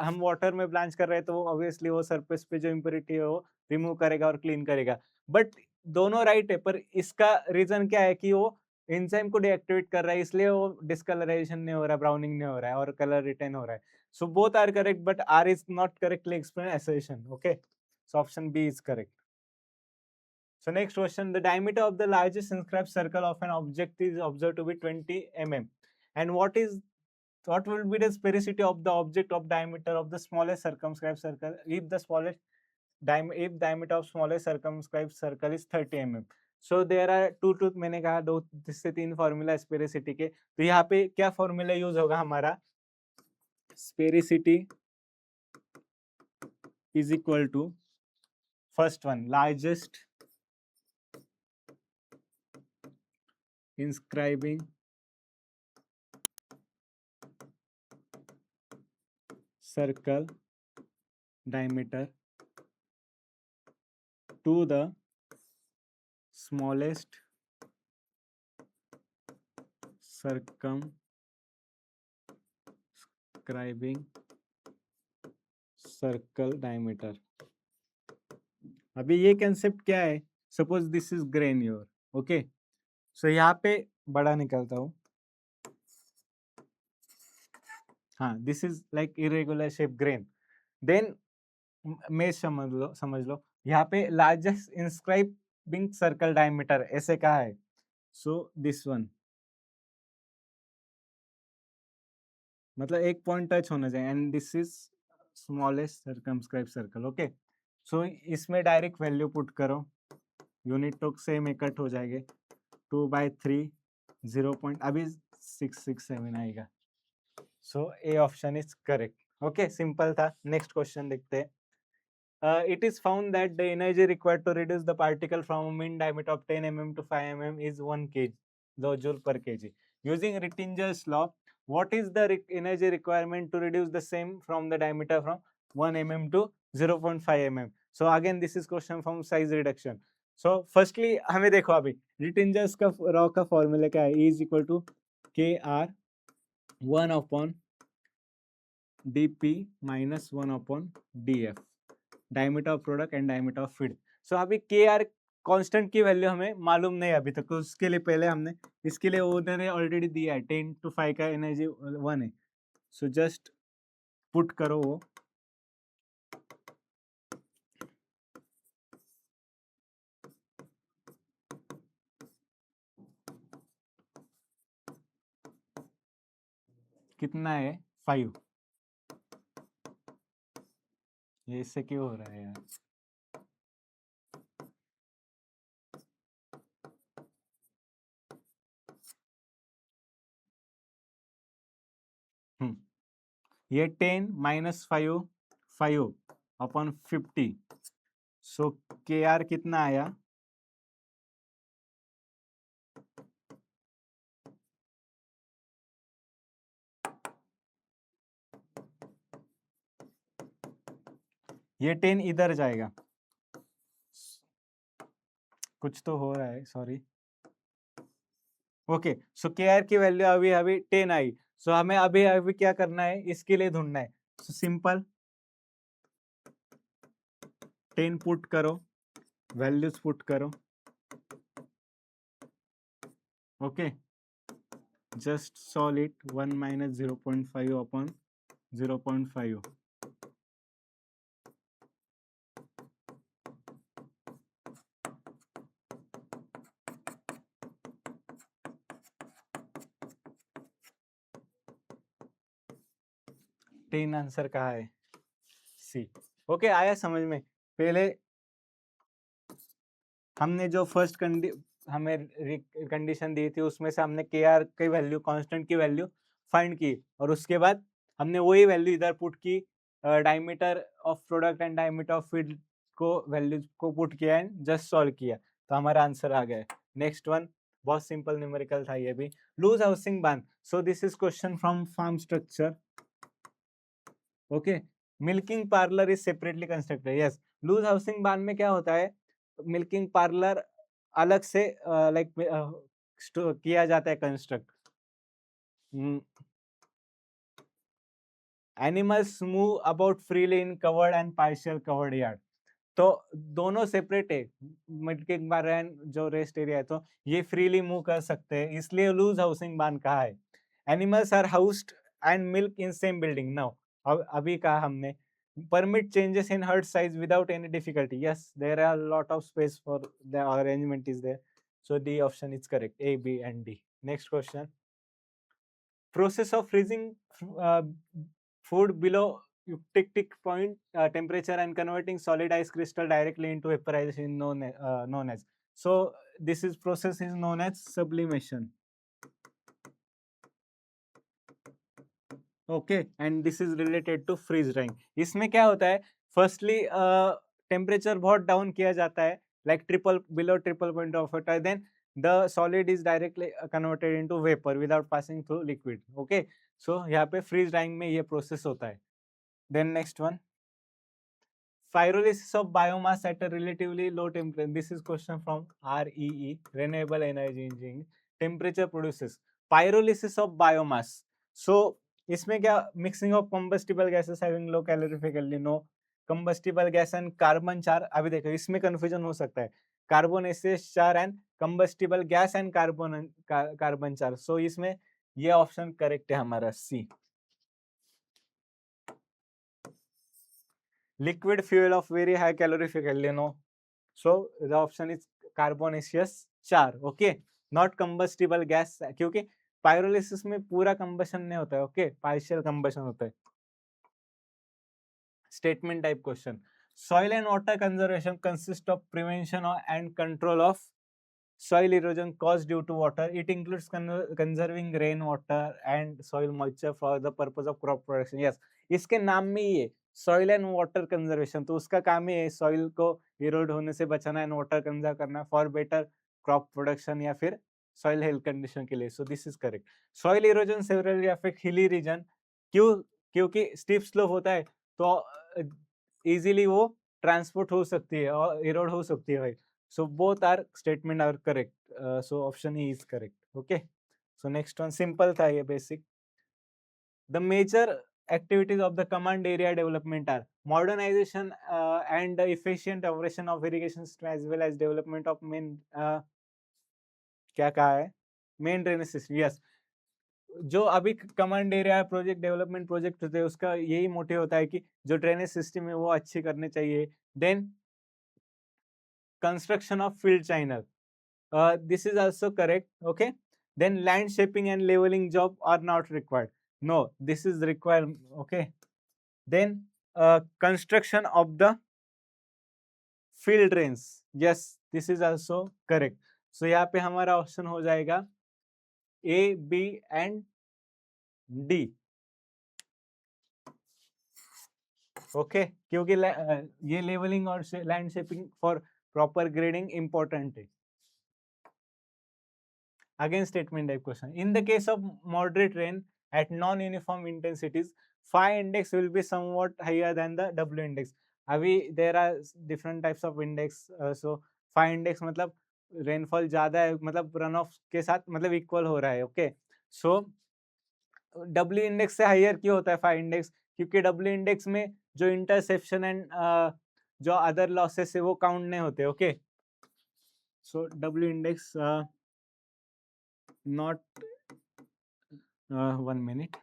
हम वाटर में ब्लांच कर रहे हैं तो ऑब्वियसली वो सरफेस पे जो इम्प्योरिटी है वो रिमूव करेगा और क्लीन करेगा. बट दोनों राइट है, पर इसका रीजन क्या है कि वो एंजाइम को डीएक्टिवेट कर रहा है, इसलिए वो डिस्कलराइजेशन नहीं हो रहा है, ब्राउनिंग नहीं हो रहा है और कलर रिटेन हो रहा है. So both are correct but R is not correctly explain assertion. Okay, so option B is correct. So next question, the diameter of the largest inscribed circle of an object is observed to be 20 mm. And what will be the sphericity of the object of diameter of the smallest circumscribed circle if the diameter of smallest circumscribed circle is 30 mm. So there are two मैंने कहा 2 से 3 formula स्पेरिसिटी के. तो यहाँ पे क्या formula use होगा हमारा, sphericity is equal to first one, largest inscribing circle diameter to the smallest circumscribing circle diameter. अभी ये कंसेप्ट क्या है? Suppose this is grain your, okay, so यहाँ पे बड़ा निकलता हूँ, हाँ, this is like irregular shape grain, then मेज समझ लो, यहाँ पे लार्जेस्ट इंस्क्राइबिंग सर्कल डायमीटर ऐसे कहा है, सो दिस वन, मतलब एक पॉइंट टच होना चाहिए, and this is smallest circumscribe circle, okay, so इसमें डायरेक्ट वैल्यू पुट करो, यूनिट टू सेम इकट्ठ हो जाएंगे, 2/3 0. अभी 667 आएगा, so A option is correct, okay, simple था। नेक्स्ट क्वेश्चन देखते हैं। It is found that the energy required to reduce the particle from a mean diameter of 10 mm to 5 mm is 1 joule per kg. Using Rittinger's law, what is the energy requirement to reduce the same from the diameter from 1 mm to 0.5 mm? So again, this is question from size reduction. So firstly, हमें देखो अभी Rittinger's का law का formula क्या है? E is equal to KR 1 upon dP minus 1 upon dF. Diameter of product and diameter of feed. So अभी K are constant की value हमें मालूम नहीं अभी तक, तो उसके लिए पहले हमने इसके लिए उन्होंने ऑलरेडी दिया है 10 to 5 का एनर्जी 1 है, सो जस्ट पुट करो वो, कितना है 5, ये इससे क्यों हो रहा है यार? ये 10 minus 5 अपॉन 50, सो के आर कितना आया? ये 10 इधर जाएगा, कुछ तो हो रहा है, सॉरी, ओके, सो के आर की वैल्यू अभी अभी 10 आई, सो हमें अभी अभी क्या करना है, इसके लिए ढूंढना है, सो सिंपल 10 पुट करो, वैल्यूज पुट करो, okay, just solve it, 1 minus 0.5 upon 0.5, ten answer कहाँ है? सी, ओके, आया समझ में? पहले हमने जो फर्स्ट हमें कंडीशन दी थी उसमें से हमने के आर की वैल्यू, कांस्टेंट की वैल्यू फाइंड की, और उसके बाद हमने वही वैल्यू इधर पुट की, diameter of product and diameter of feed को वैल्यू को पुट किया एंड जस्ट सॉल्व किया, तो हमारा आंसर आ गया। नेक्स्ट वन बहुत सिंपल न्यूमेरिकल था ये भी, loose housing barn, so this is question from farm structure, okay, milking parlour is separately constructed, yes, loose housing barn में क्या होता है, मिल्किंग पार्लर अलग से लाइक किया जाता है construct, animals move about freely in covered and partial covered yard, तो दोनों सेपरेट है, मिल्किंग बार्न जो रेस्ट एरिया है, तो ये फ्रीली मूव कर सकते हैं, इसलिए लूज हाउसिंग बार्न कहा है। Animals are housed and milk in same building, now अभी कहा हमने, permit changes in herd size without any difficulty, yes, there are a lot of space for the arrangement is there, so D option is correct, A, B and D. Next question, process of freezing uh, food below eutectic point temperature and converting solid ice crystal directly into vaporization known as, so this is process is known as sublimation, okay, and this is related to freeze drying. इसमें क्या होता है, firstly temperature बहुत down किया जाता है, like triple below triple point of water, then the solid is directly converted into vapour without passing through liquid, okay, so यहाँ पे फ्रीज ड्राइंग में ये प्रोसेस होता है। Then next one, pyrolysis of biomass at a relatively low temperature. This is question from REE, renewable energy engineering. Temperature produces pyrolysis of biomass. So इसमें क्या, mixing of combustible gases having low calorific no combustible gas and carbon 4. अभी देखो इसमें confusion हो सकता है, carbonaceous 4 and combustible gas and carbon 4. सो इसमें ये ऑप्शन करेक्ट है हमारा सी. Liquid fuel of very high calorific no. So the option is carbonaceous 4. Okay, not combustible gas, क्योंकि pyrolysis में पूरा combustion नहीं होता है. Okay, partial combustion होता है. Statement type question. Soil and water conservation consists of prevention and control of soil erosion caused due to water. It includes conserving rainwater and soil moisture for the purpose of crop production. Yes, इसके नाम में ही है soil and water conservation, तो उसका काम ही है soil को इरोड होने से बचाना एंड वाटर कंजर्व करना फॉर बेटर क्रॉप प्रोडक्शन या फिर सॉइल हेल्थ कंडीशन के लिए. सो this is correct. Soil erosion severally affect hilly region. क्यों? क्योंकि स्टीप स्लोप होता है तो इजीली वो ट्रांसपोर्ट हो सकती है और इरोड हो सकती है भाई. So both are statement are correct. So option E is correct. Okay. So next one simple tha ye basic. The major activities of the command area development are modernization and the efficient operation of irrigation system as well as development of main क्या कहा है main drainage system. Yes, जो अभी command area project development project होते हैं उसका यही motive होता है कि जो ड्रेनेज सिस्टम है वो अच्छे करने चाहिए. Then construction of field channel, this is also correct. Okay, then land shaping and leveling job are not required. No, this is required. Okay, then construction of the field drains, yes, this is also correct. So यहाँ पे हमारा option हो जाएगा A, B and D. Okay, क्योंकि ये levelling और land shaping for proper grading important है. Again statement type question. In the case of moderate rain at non-uniform intensities, phi index will be somewhat higher than the W index. अभी there are different types of index. So phi index मतलब rainfall ज़्यादा है, मतलब run off के साथ मतलब equal हो रहा है. Okay, so W index से higher क्यों होता है phi index? क्योंकि W index में जो interception and जो other losses है वो count नहीं होते. Okay, so W index not 1 minute.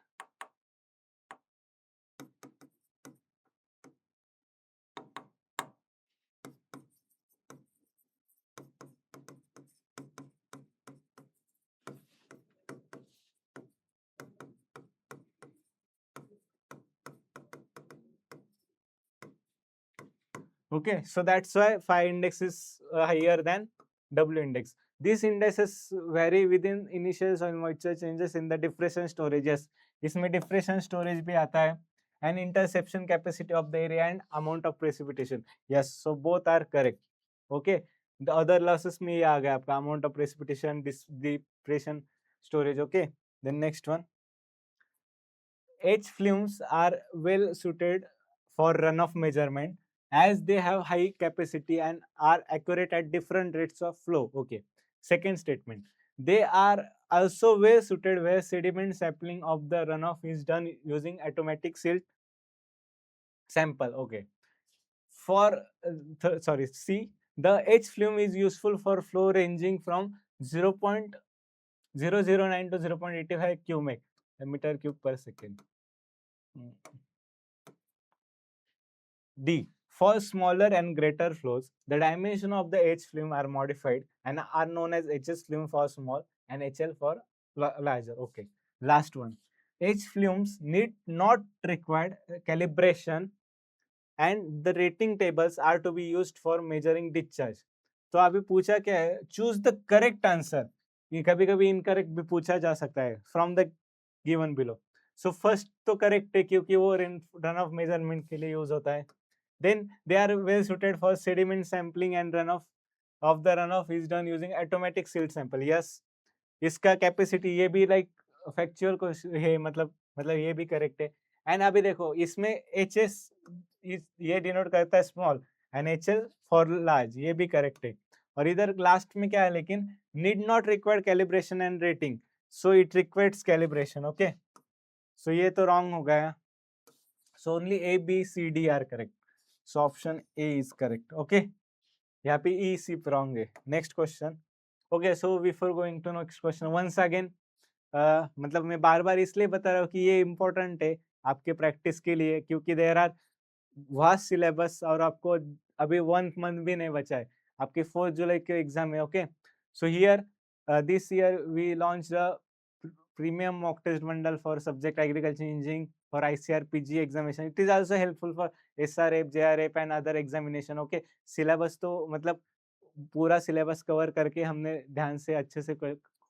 Okay, so that's why phi index is higher than W index. These indices vary within initial soil moisture changes in the diffraction storages. इसमें diffraction storage भी आता है and interception capacity of the area and amount of precipitation. Yes, so both are correct. Okay, the other losses में ये आ गया आपका amount of precipitation, diffraction storage. Okay, then next one. H flumes are well suited for runoff measurement as they have high capacity and are accurate at different rates of flow. Okay. Second statement. They are also well suited where sediment sampling of the runoff is done using automatic silt sample. Okay. For C, the H flume is useful for flow ranging from 0.009 to 0.85 cubic meter cube per second. D. For smaller and greater flows, the dimension of the H flume are modified and are known as HS flume for small and HL for larger. Okay. Last one. H flumes need not require calibration and the rating tables are to be used for measuring discharge. तो अभी पूछा क्या है, choose the correct answer. ये कभी कभी incorrect भी पूछा जा सकता है from the given below. So first तो करेक्ट है क्योंकि वो रन ऑफ मेजरमेंट के लिए यूज होता है. Then they are well suited for sediment sampling and runoff of the runoff is done using automatic silt sample. Yes, इसका capacity ये भी लाइक फैक्चुअल है, मतलब ये भी करेक्ट है. एंड अभी देखो इसमें एच एस ये डिनोट करता है स्मॉल, NHL फॉर लार्ज, ये भी करेक्ट है। और इधर लास्ट में क्या है, लेकिन need not require calibration and rating, so it requires calibration. Okay, so ये तो रॉन्ग हो गया। So only A, B, C, D are correct, so option A is correct. Okay, यहाँ पे E, C रॉन्ग है। Next question. Okay, so before going to next question, once again मतलब मैं बार बार इसलिए बता रहा हूँ कि ये इम्पोर्टेंट है आपके प्रैक्टिस के लिए, क्योंकि देर आर वास्ट सिलेबस और आपको अभी 1 मंथ भी नहीं बचा है, आपके 4 जुलाई के एग्जाम है। Okay, so here this year we launch the premium mock test bundle for subject agriculture engineering for ICAR PG examination. It is also helpful for SRF, JRF and other examination. Okay, syllabus तो मतलब पूरा syllabus cover करके हमने ध्यान से अच्छे से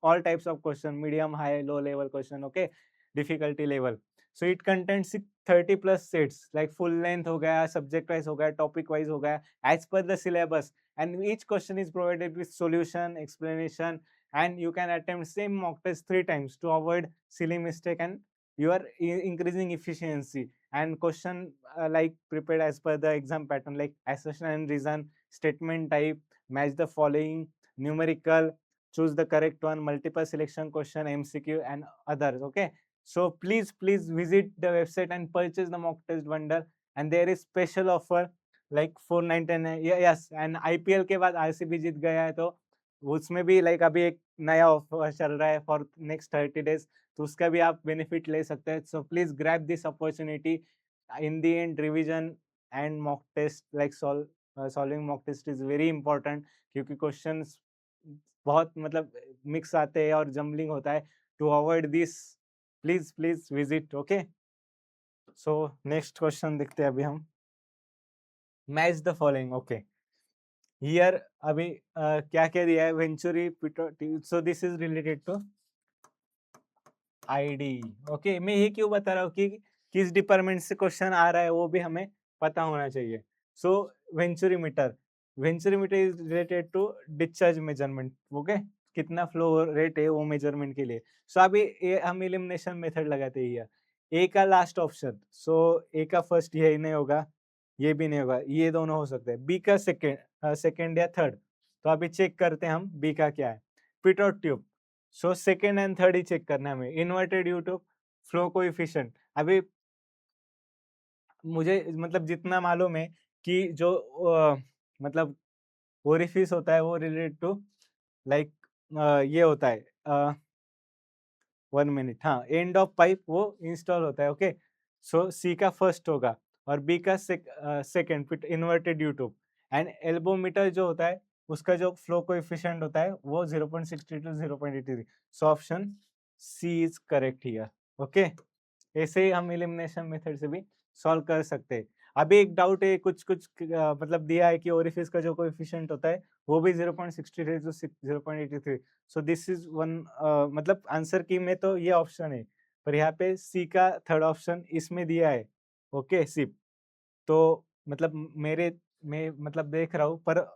all types of question, medium, high, low level question. Okay, difficulty level. So it contains 30 plus sets, like full length हो गया, subject wise हो गया, topic wise हो गया, as per the syllabus, and each question is provided with solution, explanation, and you can attempt same mock test 3 times to avoid silly mistake, and you are increasing efficiency. And question like prepared as per the exam pattern, like assertion and reason, statement type, match the following, numerical, choose the correct one, multiple selection question, MCQ and others. Okay, so please visit the website and purchase the mock test bundle, and there is special offer like 499। yes, and IPL के बाद RCB जीत गया है, तो उसमें भी like अभी एक नया ऑफर चल रहा है फॉर नेक्स्ट 30 डेज, तो उसका भी आप बेनिफिट ले सकते हैं। So please grab this opportunity. In the end revision and mock test, like solving mock test is very important, क्योंकि क्वेश्चंस बहुत मतलब मिक्स आते हैं और जम्बलिंग होता है। To avoid this please visit. Okay, so next question देखते हैं अभी हम। Match the following. Okay, here अभी क्या क्या दिया है, venturi, so this is related to ID. Okay, मैं ये क्यों बता रहा हूँ कि किस डिपार्टमेंट से क्वेश्चन आ रहा है वो भी हमें पता होना चाहिए। So venturimeter is related to discharge measurement. Okay, कितना फ्लो रेट है वो मेजरमेंट के लिए। सो अभी हम एलिमिनेशन मेथड लगाते हैं। ए का लास्ट ऑप्शन, सो ए का फर्स्ट ये नहीं होगा, ये भी नहीं होगा, ये दोनों हो सकते हैं। बी का सेकेंड या थर्ड, तो अभी चेक करते हैं हम बी का क्या है। Pitot tube, so second and third ही चेक करना है हमें। इन्वर्टेड यूट्यूब, फ्लो कोएफिशिएंट, अभी मुझे मतलब जितना मालूम है कि जो मतलब ओरिफिस होता है वो रिलेटेड टू लाइक ये होता है 1 मिनट, हाँ, एंड ऑफ पाइप वो इंस्टॉल होता है। ओके, सो सी का फर्स्ट होगा और बी का second fit inverted U tube. And elbow meter जो होता है उसका जो फ्लो कोएफिशिएंट होता है वो 0.60 to 0.83। So option C is correct here. Okay, ऐसे ही हम एलिमिनेशन मेथड से भी सॉल्व कर सकते हैं। अभी एक डाउट है, कुछ मतलब दिया है कि ओरिफिस का जो कोएफिशिएंट होता है वो भी 0.63 to 0.83। So this is one, मतलब आंसर की में तो ये ऑप्शन है, पर यहाँ पे सी का थर्ड ऑप्शन इसमें दिया है। ओके, सिप, तो मतलब मैं मतलब देख रहा हूँ, पर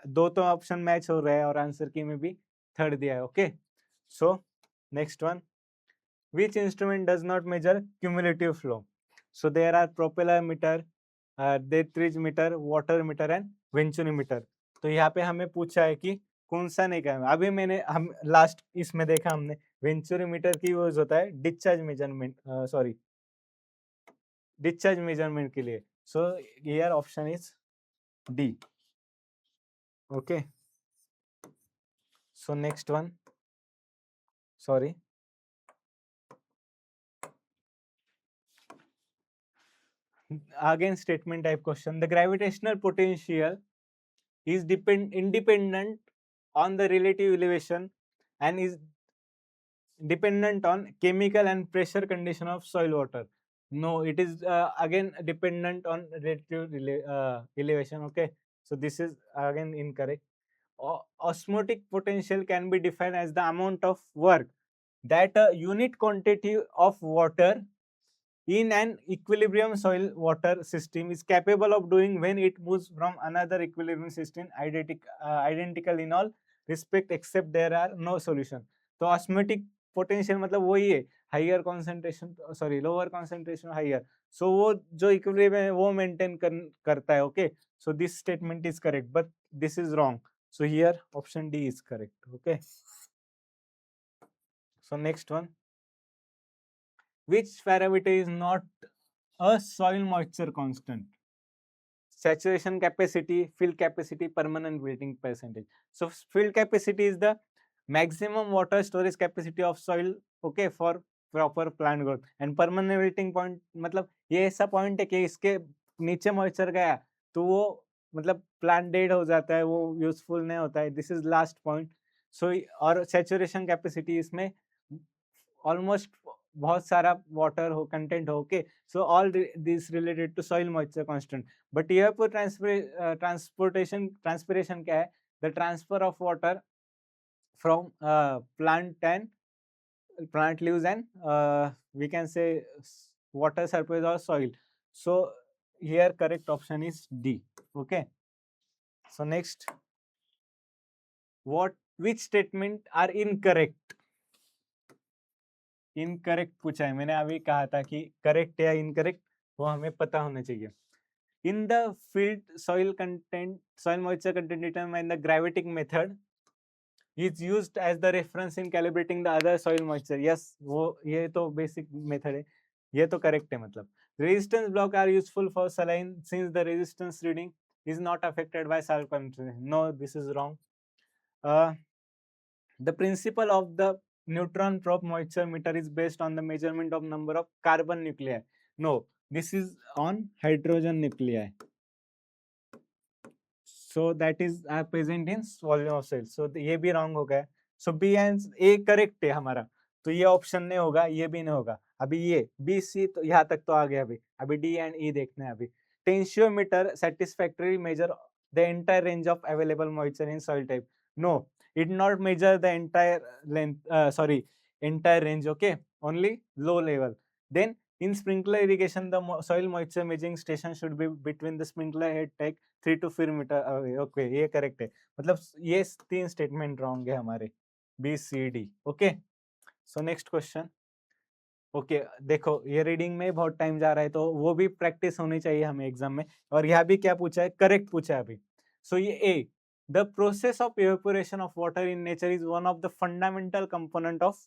दो तो ऑप्शन मैच हो रहा है और आंसर की में भी थर्ड दिया है। Okay, so next one, which instrument does not measure cumulative flow? So there are propeller meter, Dietrich meter, water meter and venturimeter। तो यहाँ पे हमें पूछा है कि कौन सा नहीं करना। अभी हम लास्ट इसमें देखा हमने वेंचुरीमीटर की यूज होता है discharge measurement, sorry discharge measurement के लिए। So here option is D. Okay, so next one, sorry, again statement type question, the gravitational potential is independent on the relative elevation and is dependent on chemical and pressure condition of soil water. No, it is again dependent on relative elevation. Okay, so this is again incorrect. Osmotic potential can be defined as the amount of work that a unit quantity of water in an equilibrium soil water system is capable of doing when it moves from another equilibrium system identical in all respect except there are no solution। तो osmotic potential मतलब वही है, higher concentration sorry lower concentration higher, so वो जो equilibrium है वो maintain करता है. Okay, so this statement is correct but this is wrong. So here option D is correct. Okay, so next one, which parameter is not a soil moisture constant? Saturation capacity, fill capacity, permanent wilting percentage. So fill capacity is the maximum water storage capacity of soil, okay, for proper plant growth. And permanent wilting point मतलब ये ऐसा point है कि इसके नीचे moisture गया तो वो मतलब प्लांट डेड हो जाता है, वो यूजफुल नहीं होता है. This is last point. So और सैचुरेशन कैपेसिटी इसमें ऑलमोस्ट बहुत सारा वाटर हो कंटेंट हो. Okay, so all this related to soil moisture constant. But यहाँ पर ट्रांसपिरेशन क्या है? The transfer of water from plant leaves and we can say water surface or soil. So here correct option is D. Okay, so next, which statement are incorrect? Incorrect पूछा है, मैंने अभी कहा था कि करेक्ट या इनकरेक्ट वो हमें पता होना चाहिए. In the field soil moisture content determined by the gravitic method is used as the reference in calibrating the other soil moisture. Yes, वो ये तो बेसिक मेथड है, ये तो करेक्ट है. मतलब resistance block are useful for saline since the resistance reading is not affected by soil concentration. No, this is wrong. The principle of the neutron probe moisture meter is based on the measurement of number of carbon nuclei. No, this is on hydrogen nuclei. So that is present in volume of cells. So ये भी wrong हो गया. So B and A correct है हमारा, तो ये option नहीं होगा, ये भी नहीं होगा. अभी ये B C तो यहाँ तक तो आ गया. अभी D and E देखना है. अभी tensiometer satisfactorily measure the entire range of available moisture in soil type. No, it not measure the entire length. Entire range. Okay, only low level. Then in sprinkler irrigation, the soil moisture measuring station should be between the sprinkler head tank 3 to 4 metre अवे. Okay, ये correct है. मतलब ये 3 statement wrong है हमारे, B C D. Okay, so next question. Okay, देखो ये reading में बहुत टाइम जा रहा है तो वो भी प्रैक्टिस होनी चाहिए हमें एग्जाम में. और यहाँ भी क्या पूछा है? करेक्ट पूछा है अभी. सो ये A, the process of evaporation of water in nature is one of the fundamental component of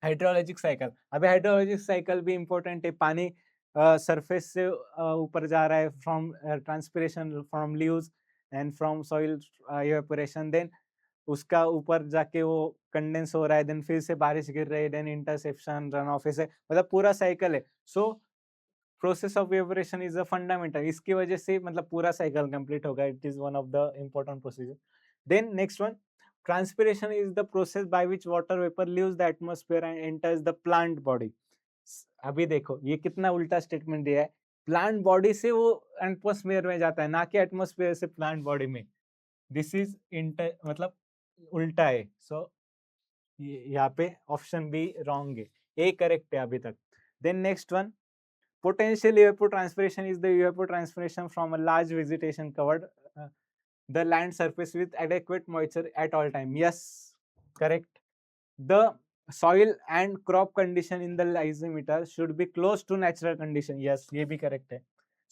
hydrologic cycle. अभी हाइड्रोलॉजिक साइकिल भी इंपॉर्टेंट है. पानी सरफेस से ऊपर जा रहा है from transpiration from leaves and from soil evaporation, then उसका ऊपर जाके वो कंडेंस हो रहा है, देन फिर से बारिश गिर रही है, देन इंटरसेप्शन, रन ऑफ, ऐसे मतलब पूरा साइकिल है. So process of evaporation is a fundamental. इसकी वजह से मतलब पूरा साइकिल कंप्लीट होगा. It is one of the important procedure. Then next one, transpiration is the process by which water vapor leaves the atmosphere and enters the plant body. अभी देखो ये कितना उल्टा स्टेटमेंट दिया है. प्लांट बॉडी से वो एटमोस्फेयर में जाता है, ना कि एटमोस्फेयर से प्लांट बॉडी में. दिस इज इंटर मतलब उल्टा है. सो यहाँ पे ऑप्शन बी रॉन्ग है, ए करेक्ट है अभी तक. Then next one, potential evapotranspiration is the evapotranspiration from a large vegetation covered the land surface with adequate moisture at all time. Yes, correct. The soil and crop condition in the lysimeter should be close to natural condition. Yes, ये भी correct है.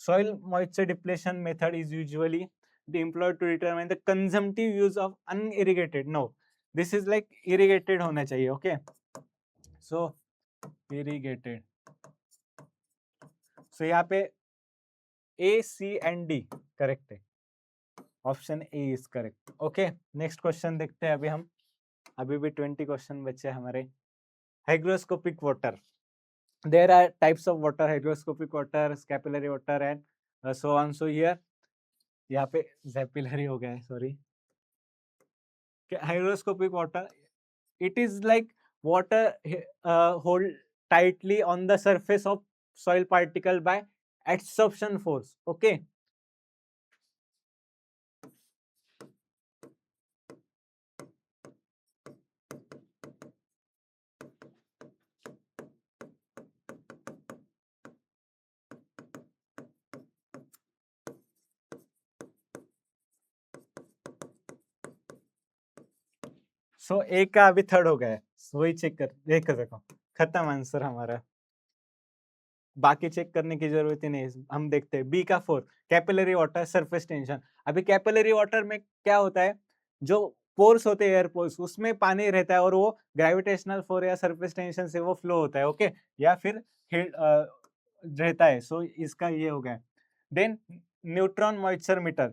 Soil moisture depletion method is usually employed to determine the consumptive use of unirrigated. No, this is like irrigated होना चाहिए. Okay, so irrigated. So यहाँ पे A, C and D correct है. Option A is correct. Okay, next question देखते हैं. अभी भी 20 question बचे हमारे. Hygroscopic water. There are types of water, hygroscopic water, capillary water and so on. So here यहाँ पे जैपिलरी हो गया है, sorry. Hygroscopic water, it is like water hold tightly on the surface of soil particle by adsorption force. Okay, सो ए का अभी third हो गया है, वही चेक कर देख देखो, खत्म आंसर हमारा, बाकी चेक करने की जरूरत ही नहीं। हम देखते हैं बी का fourth, capillary water surface tension. अभी कैपिलरी वाटर में क्या होता है, जो पोर्स होते हैं एयर पोर्स, उसमें पानी रहता है और वो ग्रेविटेशनल फोर्स या सरफेस टेंशन से वो फ्लो होता है, ओके, या फिर रहता है। सो इसका ये हो गया। Then neutron moisture meter,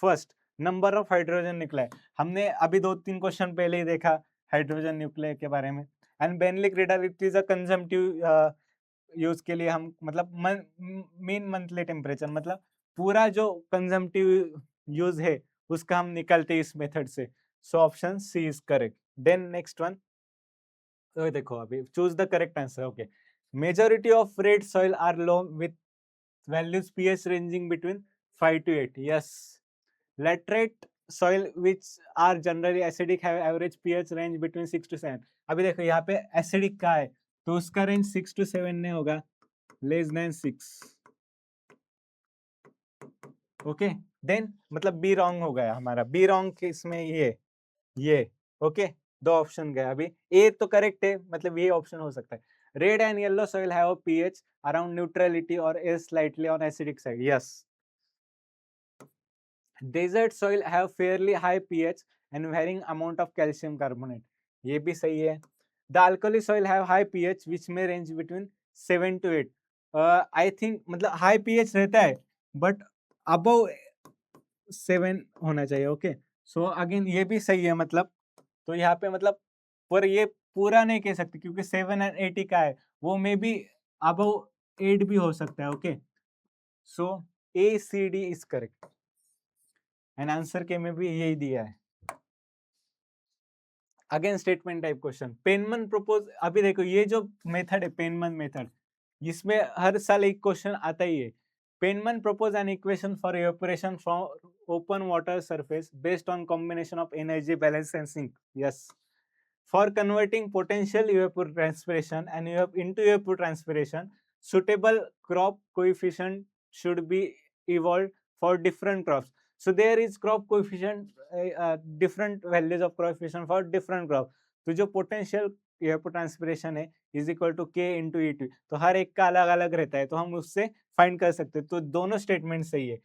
first number of hydrogen निकला है, हमने अभी 2-3 क्वेश्चन पहले ही देखा हाइड्रोजन न्यूक्लियर के बारे में। एंड बेनलिक reader it is a consumptive use के लिए, हम मतलब मीन मंथली टेम्परेचर, मतलब पूरा जो कंजम्पटिव यूज है उसका हम निकालते हैं इस मेथड से। So option C is correct. Then next one, तो देखो अभी choose the correct answer, okay. Majority of red soil are low with values pH ranging between 5 to 8. Yes. Laterite soil which are generally acidic have average pH range between 6 to 7. अभी देखो यहाँ पे acidic का है तो उसका range 6 to 7 नहीं होगा, लेस देन 6, ओके। देन मतलब बी रॉन्ग हो गया हमारा, बी रॉन्ग इसमें ये ओके, दो ऑप्शन गए। अभी ए तो करेक्ट है, मतलब ये ऑप्शन हो सकता है। Red and yellow soil have a pH around neutrality और is slightly on acidic side, yes. Desert soil have fairly high pH and varying amount of calcium carbonate, ये भी सही है। The alkali soil have high pH which may range between 7 to 8. I think मतलब high pH रहता है but above 7 होना चाहिए, okay. So again ये भी सही है, मतलब तो यहाँ पे मतलब पर ये पूरा नहीं कह सकते क्योंकि 7 एंड 8 का है, वो मे बी अबव 8 भी हो सकता है, okay. So A C D is correct and answer key में भी यही दिया है। Again statement type question, Penman propose. अभी देखो ये जो मेथड है पेनमन मेथड, इसमें हर साल एक क्वेश्चन आता ही है। Penman propose an equation for evaporation from open water surface based on combination of energy balance and sink, yes. For converting potential evapotranspiration and into evapotranspiration, suitable crop coefficient should be evolved for different crops. So there is crop coefficient, different values of coefficient for different crop. तो जो potential evapotranspiration है is equal to k into Et, तो हर एक का अलग अलग रहता है, तो हम उससे फाइंड कर सकते हैं। तो दोनों स्टेटमेंट सही है।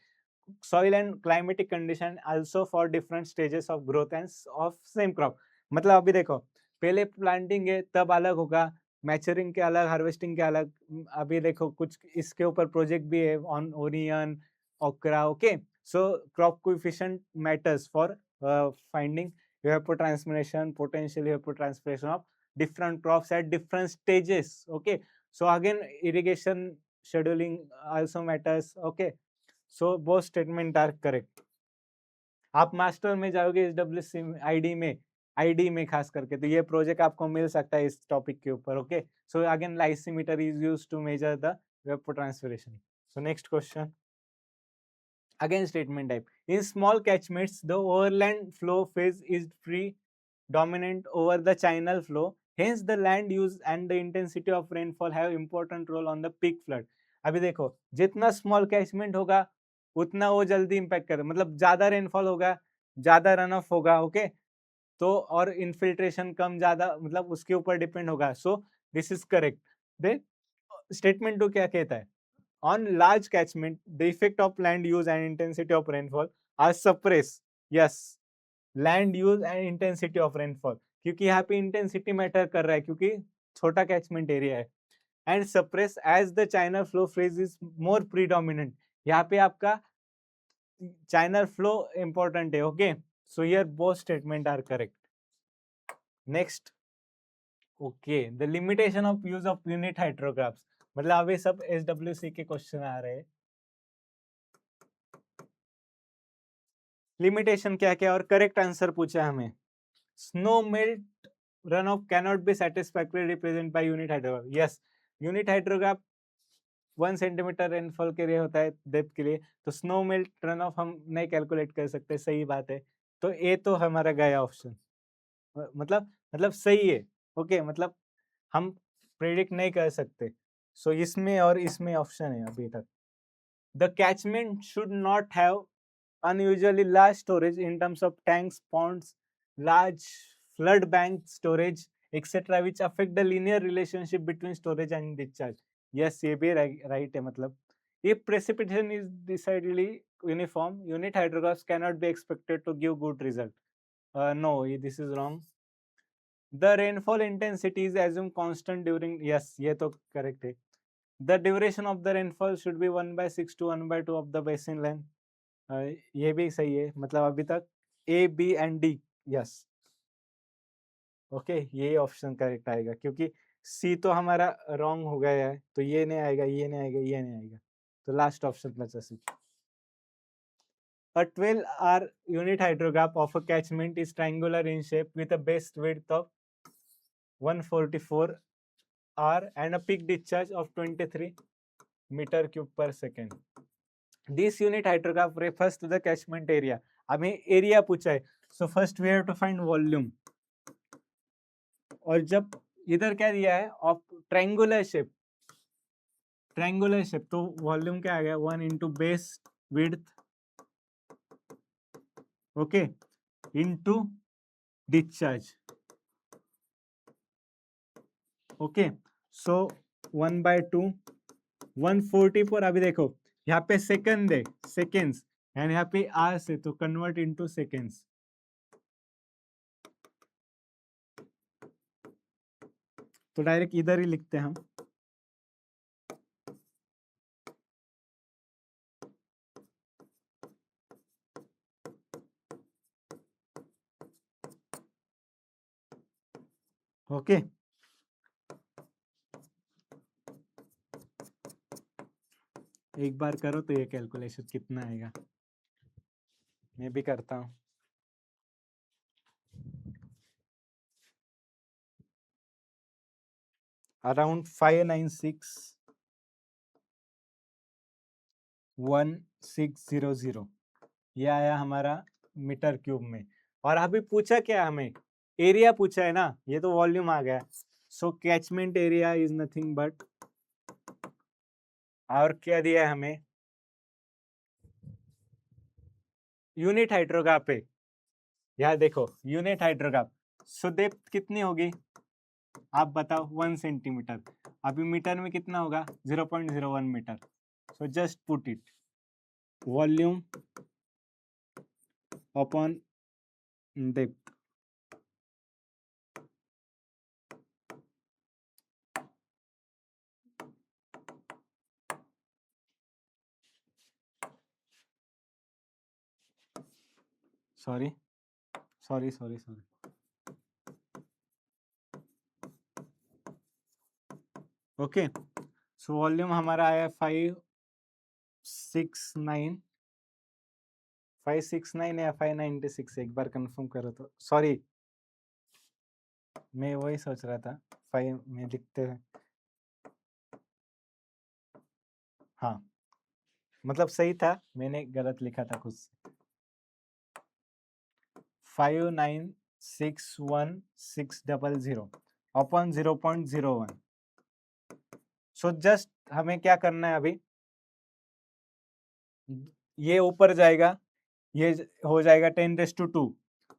Soil and climatic condition also for different stages of growth and of same crop, मतलब अभी देखो पहले प्लांटिंग है तब अलग होगा, मैचरिंग के अलग, हार्वेस्टिंग के अलग। अभी देखो कुछ इसके ऊपर प्रोजेक्ट भी है ऑन ओनियन ओकरा, okay. So crop coefficient matters for finding evapotranspiration, potential evapotranspiration of different crops at different stages, okay. So again irrigation scheduling also matters, okay. So both statement are correct. आप master में जाओगे SWC ID में खास करके, तो ये project आपको मिल सकता है इस टॉपिक के ऊपर, okay. So again lysimeter is used to measure the evapotranspiration. So next question, again statement type, in small catchments the overland flow phase is predominant over the channel flow, hence the land use and the intensity of rainfall have important role on the peak flood. अभी देखो जितना small catchment होगा उतना वो जल्दी impact करे, मतलब ज्यादा रेनफॉल होगा ज्यादा रन ऑफ होगा, ओके। तो और इन्फिल्ट्रेशन कम ज्यादा, मतलब उसके ऊपर डिपेंड होगा। So this is correct. The statement two क्या कहता है, on large catchment the effect of land use and intensity of rainfall are suppressed, yes, land use and intensity of rainfall, क्योंकि यहाँ पे इंटेंसिटी मैटर कर रहा है क्योंकि छोटा कैचमेंट एरिया है। And suppress as the channel flow phase is more predominant, यहाँ पे आपका चाइनल फ्लो इंपॉर्टेंट है, okay. So here both statement are correct. Next, okay, the limitation of use of unit hydrographs, मतलब अभी सब SWC के question आ रहे हैं। लिमिटेशन क्या क्या और करेक्ट आंसर पूछा हमें। Snow melt run of cannot be satisfactory represent by unit hydrograph, yes. Unit hydrograph 1 centimetre rainfall के लिए होता है डेप्थ के लिए, तो स्नो मेल्ट रन ऑफ हम नहीं कैलकुलेट कर सकते, सही बात है। तो ए तो हमारा गया ऑप्शन, मतलब सही है, ओके। मतलब हम प्रेडिक्ट नहीं कर सकते, सो इसमें और इसमें ऑप्शन है अभी तक। The catchment should not have unusually large storage in terms of tanks, ponds, large flood bank storage etc which affect the linear relationship between storage and discharge. Yes, ये भी right है. मतलब if precipitation is decidedly uniform, unit hydrographs cannot be expected to give good result. No, this is wrong. The rainfall intensity is assumed constant during. Yes, ये तो correct है. The duration of the rainfall should be 1/6 to 1/2 of the basin length. ये भी सही है. मतलब अभी तक A, B and D. Yes. Okay, ये ऑप्शन करेक्ट आएगा क्योंकि सी तो हमारा रॉन्ग हो गया है, तो ये नहीं आएगा, ये नहीं आएगा, ये नहीं आएगा, तो लास्ट ऑप्शन बचा सी. A 12-hour unit hydrograph of a catchment is triangular in shape with a base width of 144 r and a peak discharge of 23 meter cube per second. This unit hydrograph refers to the catchment area. हमें area पूछा है, so first we have to find volume. और जब इधर क्या दिया है of triangular shape, तो वॉल्यूम क्या आ गया 1 into base width okay into discharge. Okay so 1/2 144. अभी देखो यहाँ पे सेकंड है, सेकेंड्स, एंड यहाँ पे आवर्स है, तो कन्वर्ट इनटू सेकेंड्स. तो डायरेक्ट इधर ही लिखते हैं हम. ओके एक बार करो तो ये कैलकुलेशन कितना आएगा, मैं भी करता हूँ. अराउंड 5961600 ये आया हमारा मीटर क्यूब में. और अभी पूछा क्या हमें, एरिया पूछा है ना, ये तो वॉल्यूम आ गया. So catchment area is nothing but, और क्या दिया है हमें, यूनिट हाइड्रोग्राफ पे. यार देखो यूनिट हाइड्रोग्राफ, सो डेप्थ कितनी होगी आप बताओ, 1 सेंटीमीटर. अभी मीटर में कितना होगा 0.01 मीटर. So just put it volume upon depth. Sorry. Okay so volume हमारा आया 569 या 596. एक बार कंफर्म करो तो. सॉरी मैं वही सोच रहा था 5 में लिखते हैं. हाँ मतलब सही था, मैंने गलत लिखा था खुद से. 5961600 अपॉन 0.01. सो जस्ट हमें क्या करना है अभी, ये ऊपर जाएगा, ये हो जाएगा 10⁻².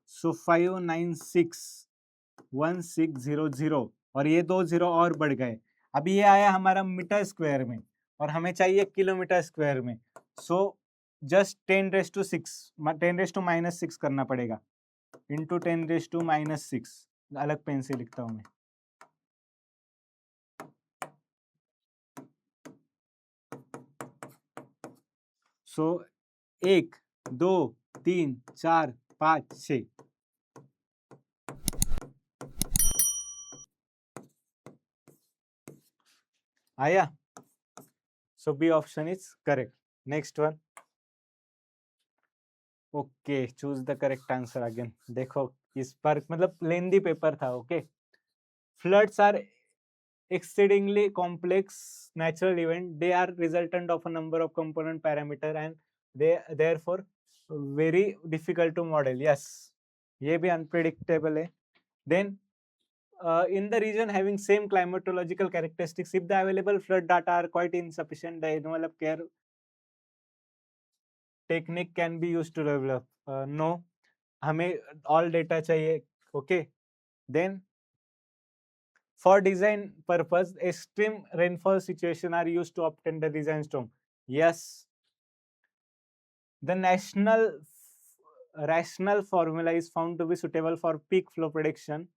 सो 5961600 और ये 2 जीरो और बढ़ गए. अभी ये आया हमारा मीटर स्क्वायर में और हमें चाहिए किलोमीटर स्क्वायर में. सो जस्ट 10⁻6 करना पड़ेगा इंटू 10⁻6. अलग पेन से लिखता हूँ मैं. सो 1 2 3 4 5 6. आया. So B option is correct. Next one. Okay choose the correct answer again. देखो इस पर मतलब लेंदी पेपर था. Okay floods are exceedingly complex natural event. They are resultant of a number of component parameter and they therefore very difficult to model. Yes, ये भी unpredictable है. Then in the region having same climatological characteristics, if the available flood data are quite insufficient, the annual care technique can be used to develop. No, हमें all data चाहिए. Okay, Then for design purpose, extreme rainfall situation are used to obtain the design storm. Yes. The rational formula is found to be suitable for peak flow prediction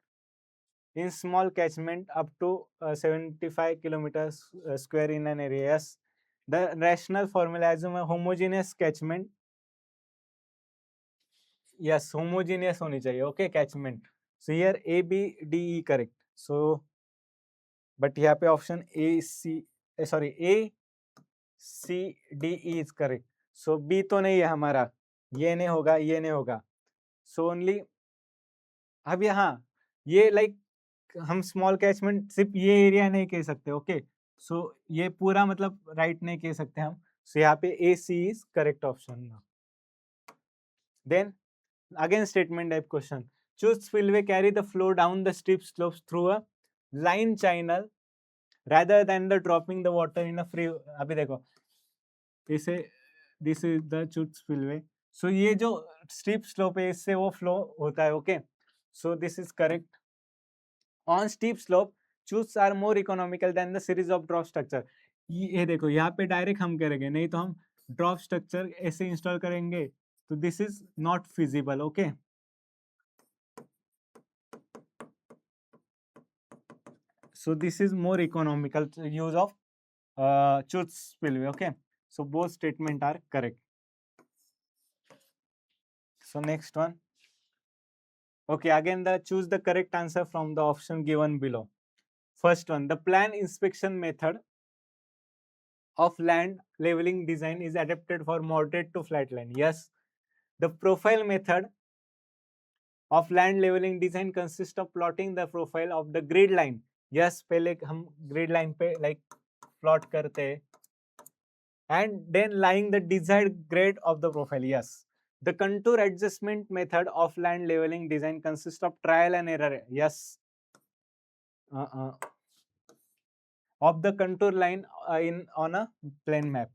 in small catchment up to 75 kilometers square in an area. Yes. The rational formula assume a homogeneous catchment. Yes, homogeneous होनी चाहिए. Okay, catchment. So here A, B, D, E correct. So but यहाँ पे option A, C, sorry, A, C, D, E is correct. So B तो नहीं है हमारा. ये नहीं होगा, ये नहीं होगा. So only अब यहाँ ये लाइक हम स्मॉल कैचमेंट सिर्फ ये एरिया नहीं कह सकते. ओके, सो ये पूरा मतलब राइट नहीं कह सकते हम. सो यहाँ पे A C is correct option. Then again statement type question. Chute spillway carry the flow down the steep slopes through a line channel rather than the dropping the water in a free. अभी देखो इसे this is the chute spillway. So ये जो steep slope है इससे वो flow होता है. Okay, so this is correct. On steep slope, chutes are more economical than the series of drop structure. ये देखो यहाँ पे डायरेक्ट हम करेंगे, नहीं तो हम ड्रॉप स्ट्रक्चर ऐसे इंस्टॉल करेंगे तो this is not feasible. Okay, so this is more economical use of chutes spillway. Okay, so both statement are correct. So next one. Okay, again the choose the correct answer from the option given below. First one, the plan inspection method of land leveling design is adapted for moderate to flat land. Yes. The profile method of land leveling design consists of plotting the profile of the grid line. Yes, पहले हम grid line पे like plot करते हैं and then lying the desired grade of the profile. Yes. The contour adjustment method of land leveling design consists of trial and error. Yes. Of the contour line on a plane map.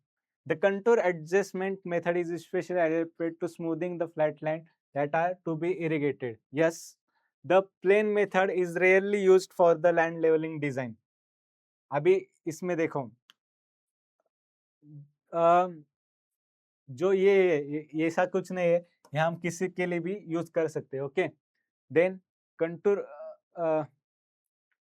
The contour adjustment method is especially adapted to smoothing the flat land that are to be irrigated. Yes, the plane method is rarely used for the land leveling design. अभी इसमें देखो जो ये ऐसा कुछ नहीं है, यहाँ हम किसी के लिए भी यूज कर सकते हैं. Okay, then contour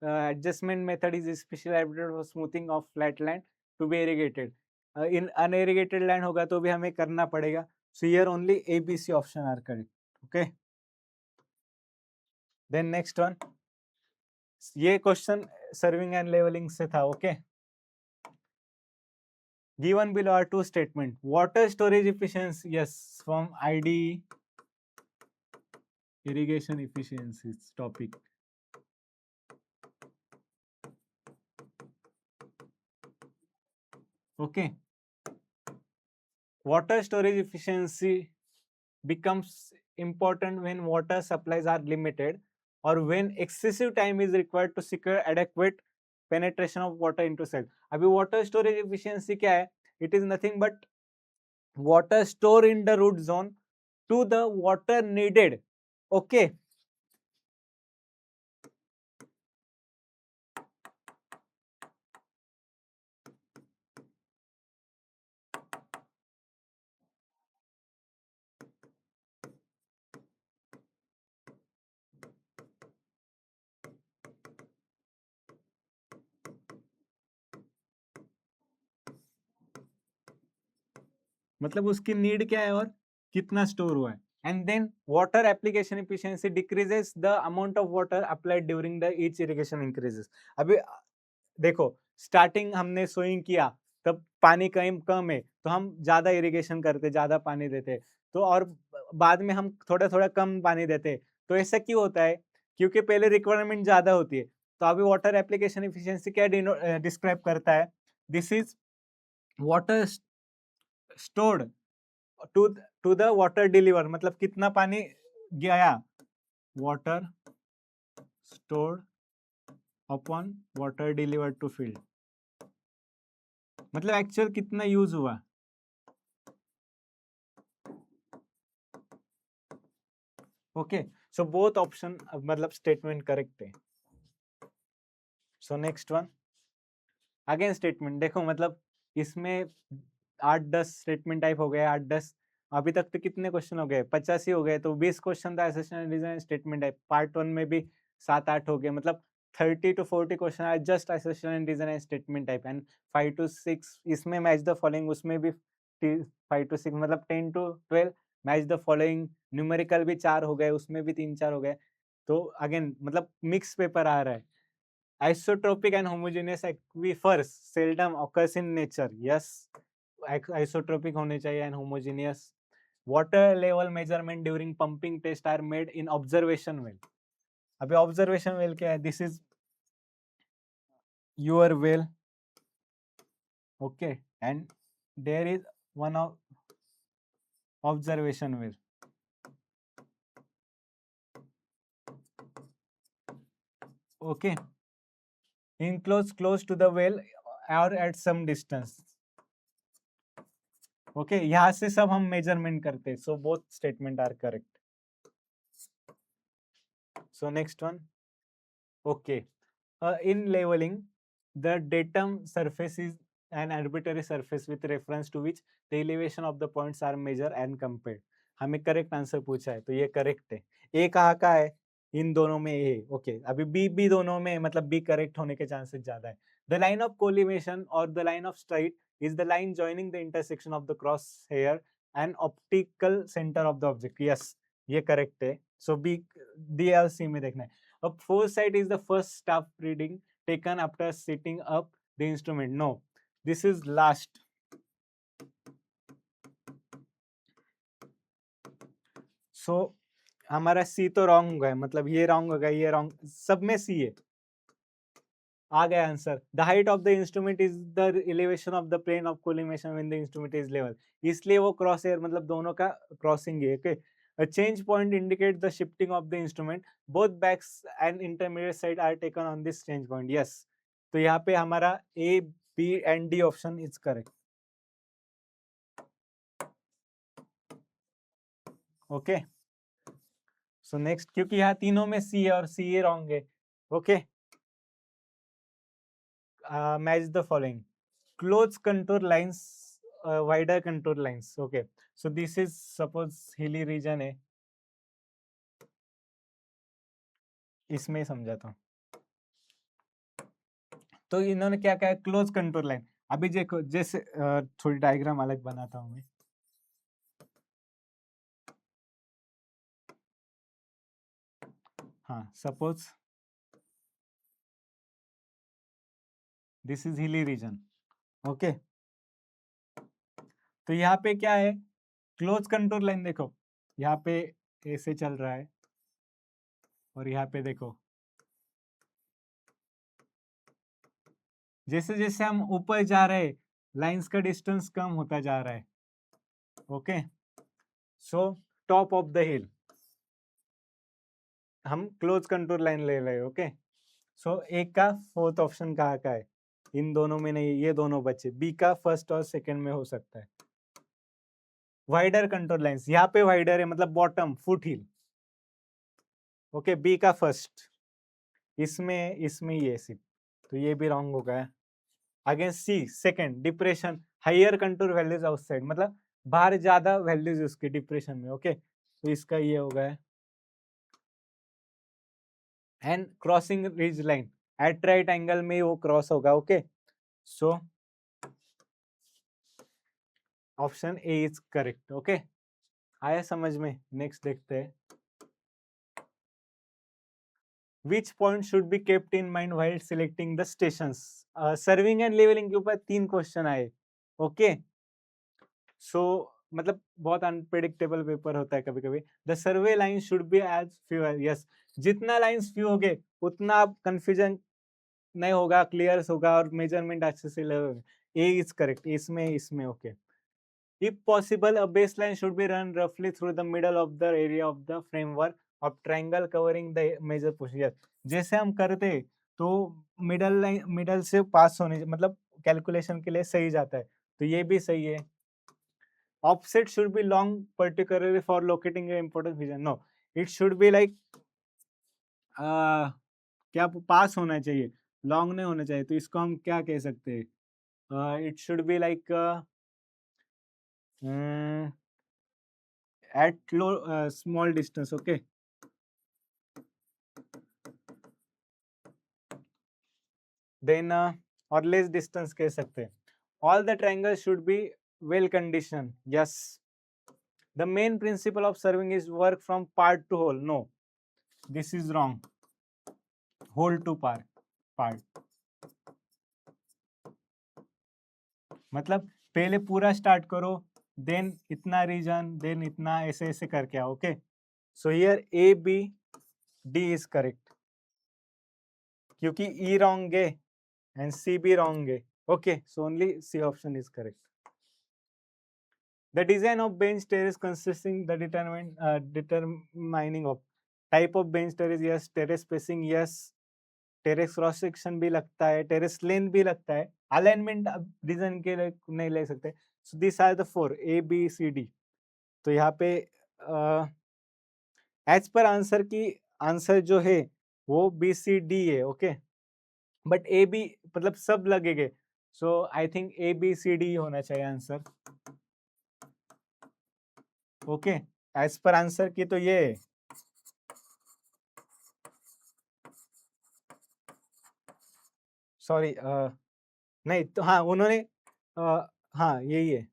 adjustment method is especially adapted for smoothing of flat land to be irrigated. In unirrigated land होगा तो भी हमें करना पड़ेगा. So here only A, B, C option are correct. Okay. Then next one. ये question serving and leveling से था. Okay. Given below are two statement. Water storage efficiency. Yes, from ID irrigation efficiencies topic. Okay. Water storage efficiency becomes important when water supplies are limited or when excessive time is required to secure adequate penetration of water into cell. अभी water storage efficiency क्या है? It is nothing but water stored in the root zone to the water needed. Okay. मतलब उसकी need क्या है और कितना store हुआ है. And then water application efficiency decreases the amount of water applied during the each irrigation increases. अभी देखो स्टार्टिंग हमने सोइंग किया तब पानी कम है तो हम ज्यादा इरिगेशन करते, ज्यादा पानी देते, तो और बाद में हम थोड़ा थोड़ा कम पानी देते. तो ऐसा क्यों होता है? क्योंकि पहले रिक्वायरमेंट ज्यादा होती है. तो अभी वाटर एप्लीकेशन एफिशिएंसी क्या डिस्क्राइब करता है? This is water stored to the water deliver. मतलब कितना पानी गया, water stored upon water deliver to field. मतलब एक्चुअल कितना यूज हुआ. ओके, सो बोथ ऑप्शन मतलब स्टेटमेंट करेक्ट है. So next one again statement. देखो मतलब इसमें 8-10 स्टेटमेंट टाइप हो गए, 8-10. अभी तक तो कितने क्वेश्चन हो गए, 50 ही हो गए, तो 20 क्वेश्चन था assertion design statement type. Part 1 में भी 7-8 हो गए, मतलब 30 to 40 question are just assertion design statement type. And 5 to 6 इसमें मैच द फॉलोइंग, उसमें भी 5 to 6 मतलब 10 to 12 match the following. Numerical भी 4 हो गए, उसमें भी 3-4 हो गए. तो अगेन मतलब मिक्स पेपर आ रहा है. Isotropic and homogeneous aquifers seldom occurs in nature. Yes, isotropic होने चाहिए and homogeneous. Water level measurement during pumping test are made in observation well. अभी observation well क्या है? This is your well, okay, and there is one of observation well. Okay, enclosed close to the well or at some distance. Okay यहाँ से सब हम measurement करते हैं. So both statement are correct. So next one. Okay, in levelling the datum surface is an arbitrary surface with reference to which the elevation of the points are measured and compared. हमें correct answer पूछा है तो ये correct है. ए कहाँ का है? इन दोनों में ए. ओके, अभी बी भी दोनों में, मतलब बी करेक्ट होने के चांसेस ज्यादा है. द लाइन ऑफ कोलिमेशन और the line of straight is the line joining the intersection of the crosshair and optical center of the object. Yes, ये correct है. So B, D और C में देखना है. A foresight is the first staff reading taken after setting up the instrument. No, this is last. So हमारा C तो wrong होगा, मतलब ये wrong होगा, ये wrong, सब में C है. आ गया answer. The height of the instrument is the elevation of the plane of collimation when the instrument is level. इसलिए वो क्रॉस एयर मतलब दोनों का क्रॉसिंग है. Okay, a change point indicates the shifting of the instrument. Both backs and intermediate side are taken on this change point. Yes, तो यहाँ पे हमारा A, B and D option is correct. Okay, so next, क्योंकि यहाँ तीनों में C है और C ये रॉन्ग है. Okay, match the following. Close contour lines, wider contour lines. Okay, so this is suppose hilly region है, इसमें समझाता हूँ. तो इन्होंने क्या कहा, क्लोज कंटूर लाइन. अभी देखो जैसे थोड़ी डायग्राम अलग बनाता हूँ मैं. हाँ, suppose this is hilly region. Okay, तो यहाँ पे क्या है, क्लोज कंटूर लाइन. देखो यहाँ पे ऐसे चल रहा है और यहाँ पे देखो जैसे जैसे हम ऊपर जा रहे हैं लाइंस का डिस्टेंस कम होता जा रहा है. Okay, so top of the हिल हम क्लोज कंटूर लाइन ले रहे हैं. ओके, सो एक का फोर्थ ऑप्शन कहाँ का है? इन दोनों में नहीं, ये दोनों बचे. बी का फर्स्ट और सेकंड में हो सकता है. वाइडर कंटूर लाइंस, यहाँ पे वाइडर है मतलब बॉटम फुट हिल. ओके, बी का फर्स्ट, इसमें इसमें ये सिर्फ, तो ये भी रॉन्ग हो गया. Again C second, depression, higher contour values outside, मतलब बाहर ज्यादा वैल्यूज उसके डिप्रेशन में. ओके, तो इसका ये हो गया. And crossing ridge line at right angle में वो क्रॉस होगा. Okay, so option A is correct. Okay, आया समझ में. नेक्स्ट देखते हैं. Which point should be kept in mind while selecting the stations? Surveying and levelling के ऊपर 3 क्वेश्चन आए. ओके, सो मतलब बहुत अनप्रेडिक्टेबल पेपर होता है कभी कभी. The survey line should be as few. Yes, जितना लाइंस फ्यू होगे उतना आप कंफ्यूजन नहीं होगा, क्लियर होगा और मेजरमेंट अच्छे से लगेगा. ए इज करेक्ट, इसमें इसमें. Okay, if possible a baseline should be run roughly through the middle of the area of the framework of triangle covering the major portion. जैसे हम करते तो मिडल लाइन, मिडल से पास होने, मतलब कैलकुलेशन के लिए सही जाता है, तो ये भी सही है. Offset should be long particularly for locating important feature. No, it should be like क्या पास होना चाहिए, लॉन्ग नहीं होना चाहिए, तो इसको हम क्या कह सकते हैं, it should be like at low small distance, okay. Then और लेस डिस्टेंस कह सकते हैं। All the triangle should be well condition, yes. The main principle of surveying is work from part to whole, no, this is wrong, whole to part, मतलब पहले पूरा start करो, then इतना reason, then इतना, ऐसे ऐसे करके आओ, okay. So here A B D is correct, क्योंकि ई रॉन्ग है एंड सी बी रॉन्ग है, okay. So only C option is correct. The design of bench terrace consisting the determining of type of bench terrace, yes. Terrace spacing, yes. Terrace cross section भी लगता है, terrace length भी लगता है, alignment अब design के लिए नहीं ले सकते. So these are the four, A B C D. तो यहाँ पे एज पर आंसर की आंसर जो है वो B C D है, ओके। बट A B मतलब सब लगेंगे, so I think A B C D होना चाहिए answer, okay. As per answer key तो ये है. सॉरी, नहीं तो हाँ उन्होंने हाँ यही है,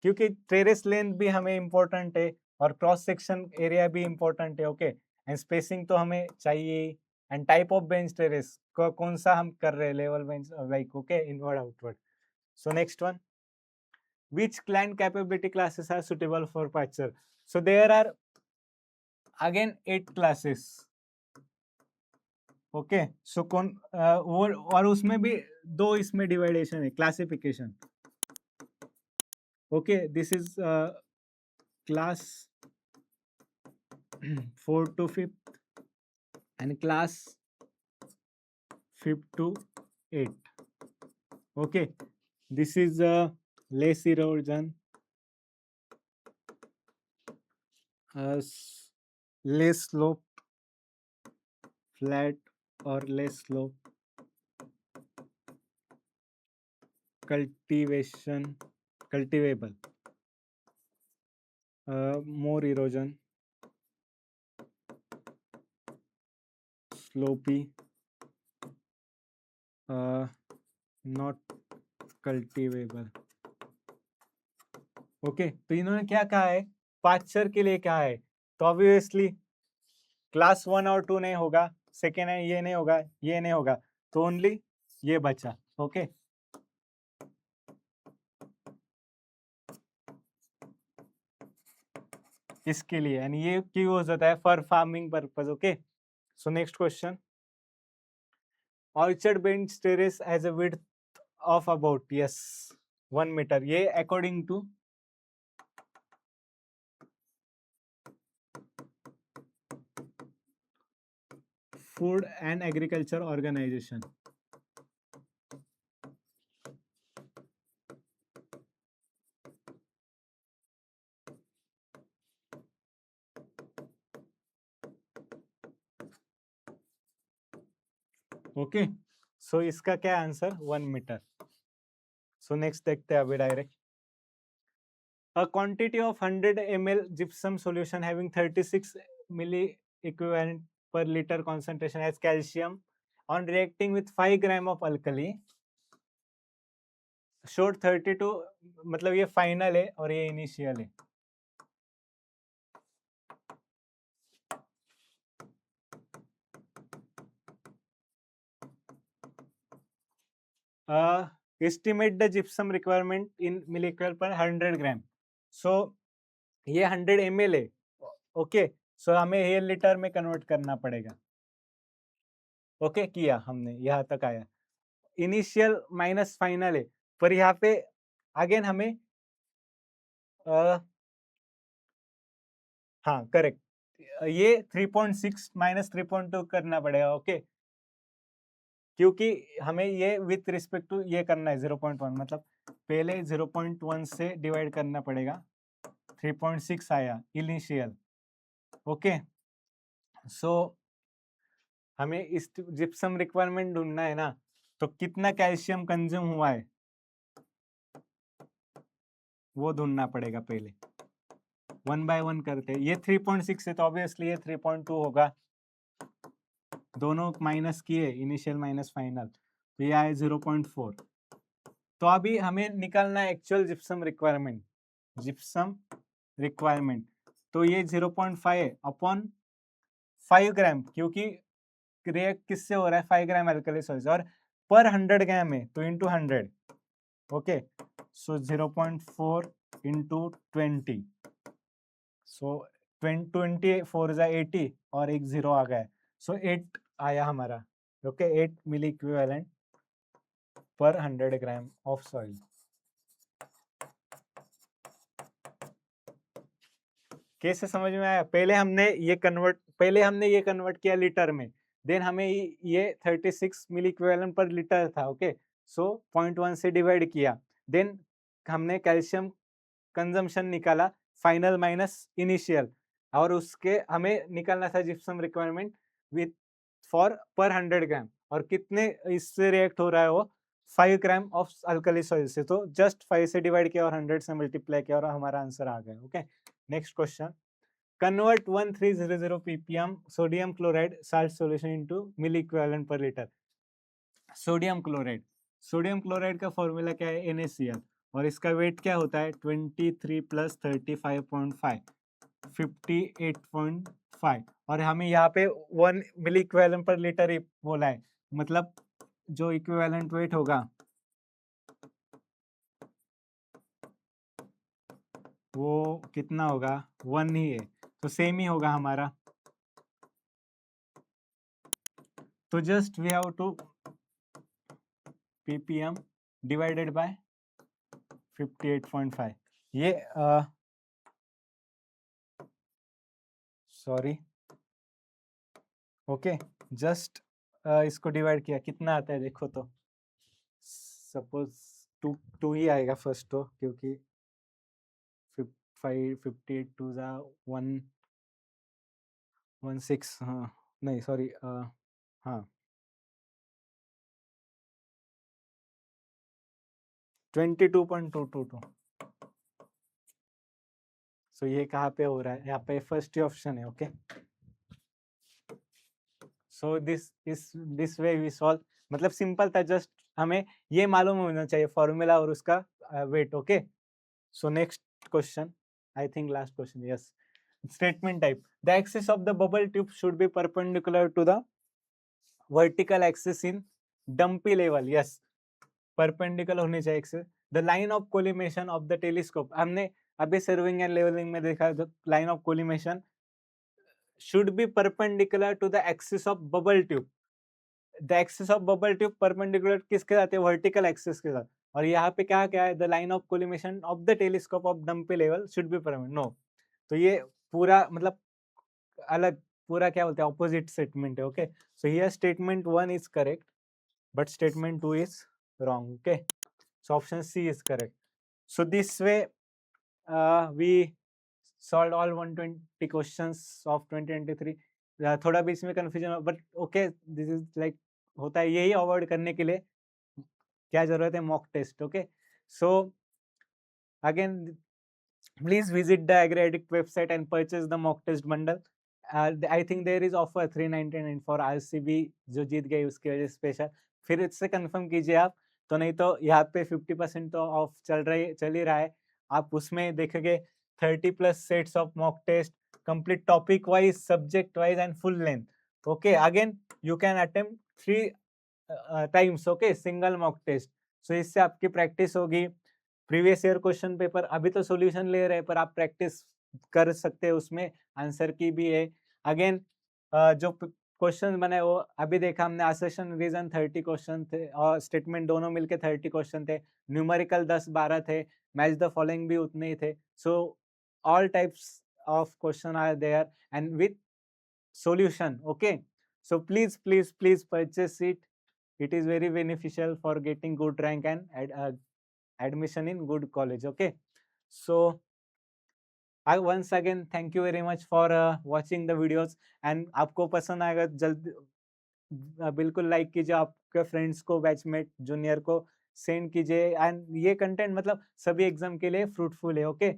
क्योंकि टेरेस लेंथ भी हमें इम्पोर्टेंट है और क्रॉस सेक्शन एरिया भी इम्पोर्टेंट है, ओके। एंड स्पेसिंग तो हमें चाहिए, and type of bench terrace कौन सा हम कर रहे हैं, level bench like, okay, inward outward. So next one, which client capability classes are suitable for patcher? So there are again 8 classes, okay. So कौन वो, और उसमें भी दो इसमें डिवाइडेशन है, classification, okay. This is class 4 to 5th and class 5th to 8th, okay. This is less erosion, less slope, flat or less slope, cultivable, more erosion, slopy, not cultivable, okay. तो इन्होंने क्या कहा है पाचर के लिए, क्या है, तो ऑब्वियसली क्लास 1 और 2 नहीं होगा, सेकेंड है ये नहीं होगा, ये नहीं होगा, तो ओनली ये बचा, ओके। इसके लिए यानी ये यूज होता है for farming purpose, okay. So next question, orchard bench terrace as a width of about, yes, 1 metre, ये according to food and agriculture organisation, okay. So इसका क्या आंसर 1 मीटर. सो नेक्स्ट देखते हैं अभी direct, a quantity of 100 ml gypsum solution having 36 milli equivalent per liter concentration as calcium on reacting with 5 gram of alkali showed 32, मतलब ये final है और ये इनिशियल है, estimate the gypsum requirement in millical per 100 ग्राम. सो ये 100 ml है, okay. सो हमें ये लीटर में कन्वर्ट करना पड़ेगा, ओके। किया हमने, यहाँ तक आया, इनिशियल माइनस फाइनल है, पर यहाँ पे अगेन हमें हाँ करेक्ट, ये 3.6 माइनस 3.2 करना पड़ेगा, ओके। क्योंकि हमें ये विथ रिस्पेक्ट टू ये करना है 0.1, मतलब पहले 0.1 से डिवाइड करना पड़ेगा, 3.6 आया इनिशियल। ओके, सो हमें इस जिप्सम रिक्वायरमेंट ढूंढना है ना, तो कितना कैल्शियम कंज्यूम हुआ है वो ढूंढना पड़ेगा पहले। 1 बाय 1 करते हैं। ये 3.6 है तो ऑब्वियसली ये 3.2 होगा, दोनों माइनस किए, इनिशियल माइनस फाइनल, तो ये आए 0.4। तो अभी हमें निकालना है actual gypsum requirement. Gypsum requirement तो ये 0.5 है अपॉन 5 ग्राम, क्योंकि रिएक्ट किससे हो रहा है, 5 ग्राम अल्कली सॉल्यूशन, और पर 100 ग्राम है तो इंटू 100। ओके, सो 0.4 इंटू 20, सो 24 जा 80 और एक 0 आ गया, सो 8 आया हमारा। ओके, 8 मिली इक्विवेलेंट पर 100 ग्राम ऑफ सॉइल। कैसे समझ में आया? पहले हमने ये कन्वर्ट किया लीटर में, देन हमें ये 36 मिली इक्विवेलेंट पर लीटर था। ओके, सो 0.1 से डिवाइड किया, देन हमने कैल्शियम कंजम्पशन निकाला, फाइनल माइनस इनिशियल, और उसके हमें निकालना था जिप्सम रिक्वायरमेंट विथ फॉर पर 100 ग्राम, और कितने इससे रिएक्ट हो रहा है वो 5 ग्राम ऑफ अल्कली सॉइल से, तो जस्ट 5 से डिवाइड किया और 100 से मल्टीप्लाई किया और हमारा आंसर आ गया। Okay, next question, convert 1300 ppm sodium chloride salt solution into milli equivalent per liter। Sodium chloride का फॉर्मूला क्या है, NaCl, और इसका वेट क्या होता है 23 प्लस 35.5, 58.5, और हमें यहाँ पे 1 मिली इक्विवेलेंट पर लीटर ही बोला है, मतलब जो इक्विवेलेंट वेट होगा वो कितना होगा, 1 ही है, तो सेम ही होगा हमारा। तो just we have to ppm divided by 58.5, ये सॉरी, ओके, जस्ट इसको डिवाइड किया, कितना आता है देखो, तो सपोज टू ही आएगा फर्स्ट, तो क्योंकि 58 टू जा 116, हाँ नहीं सॉरी, हाँ 22.222। सो ये कहाँ पे हो रहा है, यहाँ पे फर्स्ट ही ऑप्शन है। Okay, so this way we solve, मतलब सिंपल था, जस्ट हमें ये मालूम होना चाहिए फॉर्मूला और उसका weight. Okay, so next question, I think last question, yes, statement type, the axis of the bubble tube should be perpendicular to the vertical axis in dumpy level। yes, perpendicular होनी चाहिए axis। the line of collimation of the telescope, हमने अभी serving and levelling में देखा, the line of collimation should be perpendicular to the axis of bubble tube। the axis of bubble tube perpendicular किसके साथ है, vertical axis के साथ, और यहाँ पे क्या क्या है, the line of collimation of the telescope of dumpy level should be perpendicular, no, तो ये पूरा मतलब अलग, पूरा क्या बोलते हैं, ऑपोजिट स्टेटमेंट है। Okay, so here statement 1 is correct but statement 2 is wrong. Okay, so option C is correct. So this way we solve all 120 questions of 2023। थोड़ा भी इसमें confusion, but okay, this is like होता है, यही avoid करने के लिए क्या जरूरत है, mock test. Okay, so again please visit the AgriAddict website and purchase the mock test bundle। I think there is offer 399 for RCB जो जीत गई उसकी वजह स्पेशल, फिर इससे कंफर्म कीजिए आप, तो नहीं तो यहाँ पे 50% तो ऑफ चल ही रहा है, आप उसमें देखेंगे 30+ sets of mock test, complete topic wise, subject wise and full length. Okay, again you can attempt 3 times, okay, single mock test, so इससे आपकी प्रैक्टिस होगी। प्रीवियस ईयर क्वेश्चन पेपर अभी तो सॉल्यूशन ले रहे हैं, पर आप प्रैक्टिस कर सकते हैं, उसमें आंसर की भी है। अगेन जो क्वेश्चन बने वो अभी देखा हमने, असर्शन रीजन 30 क्वेश्चन थे और स्टेटमेंट दोनों मिलके 30 क्वेश्चन थे, न्यूमेरिकल 10-12 थे, मैच द फॉलोइंग भी उतने ही थे। So all types of question are there and with solution। okay, so please purchase it, it is very beneficial for getting good rank and admission in good college। okay, so I once again thank you very much for watching the videos and आपको पसंद आएगा जल्द बिल्कुल like कीजिए, आपके friends को, batchmate, junior को send कीजिए एंड ये कंटेंट मतलब सभी एग्जाम के लिए फ्रूटफुल है। Okay,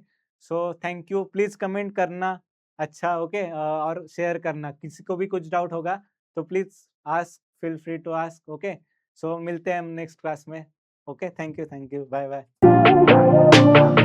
so thank you, please comment करना अच्छा। ओके, और शेयर करना, किसी को भी कुछ डाउट होगा तो please ask, feel free to ask. Okay, so मिलते हैं हम नेक्स्ट क्लास में। Okay, thank you, bye bye.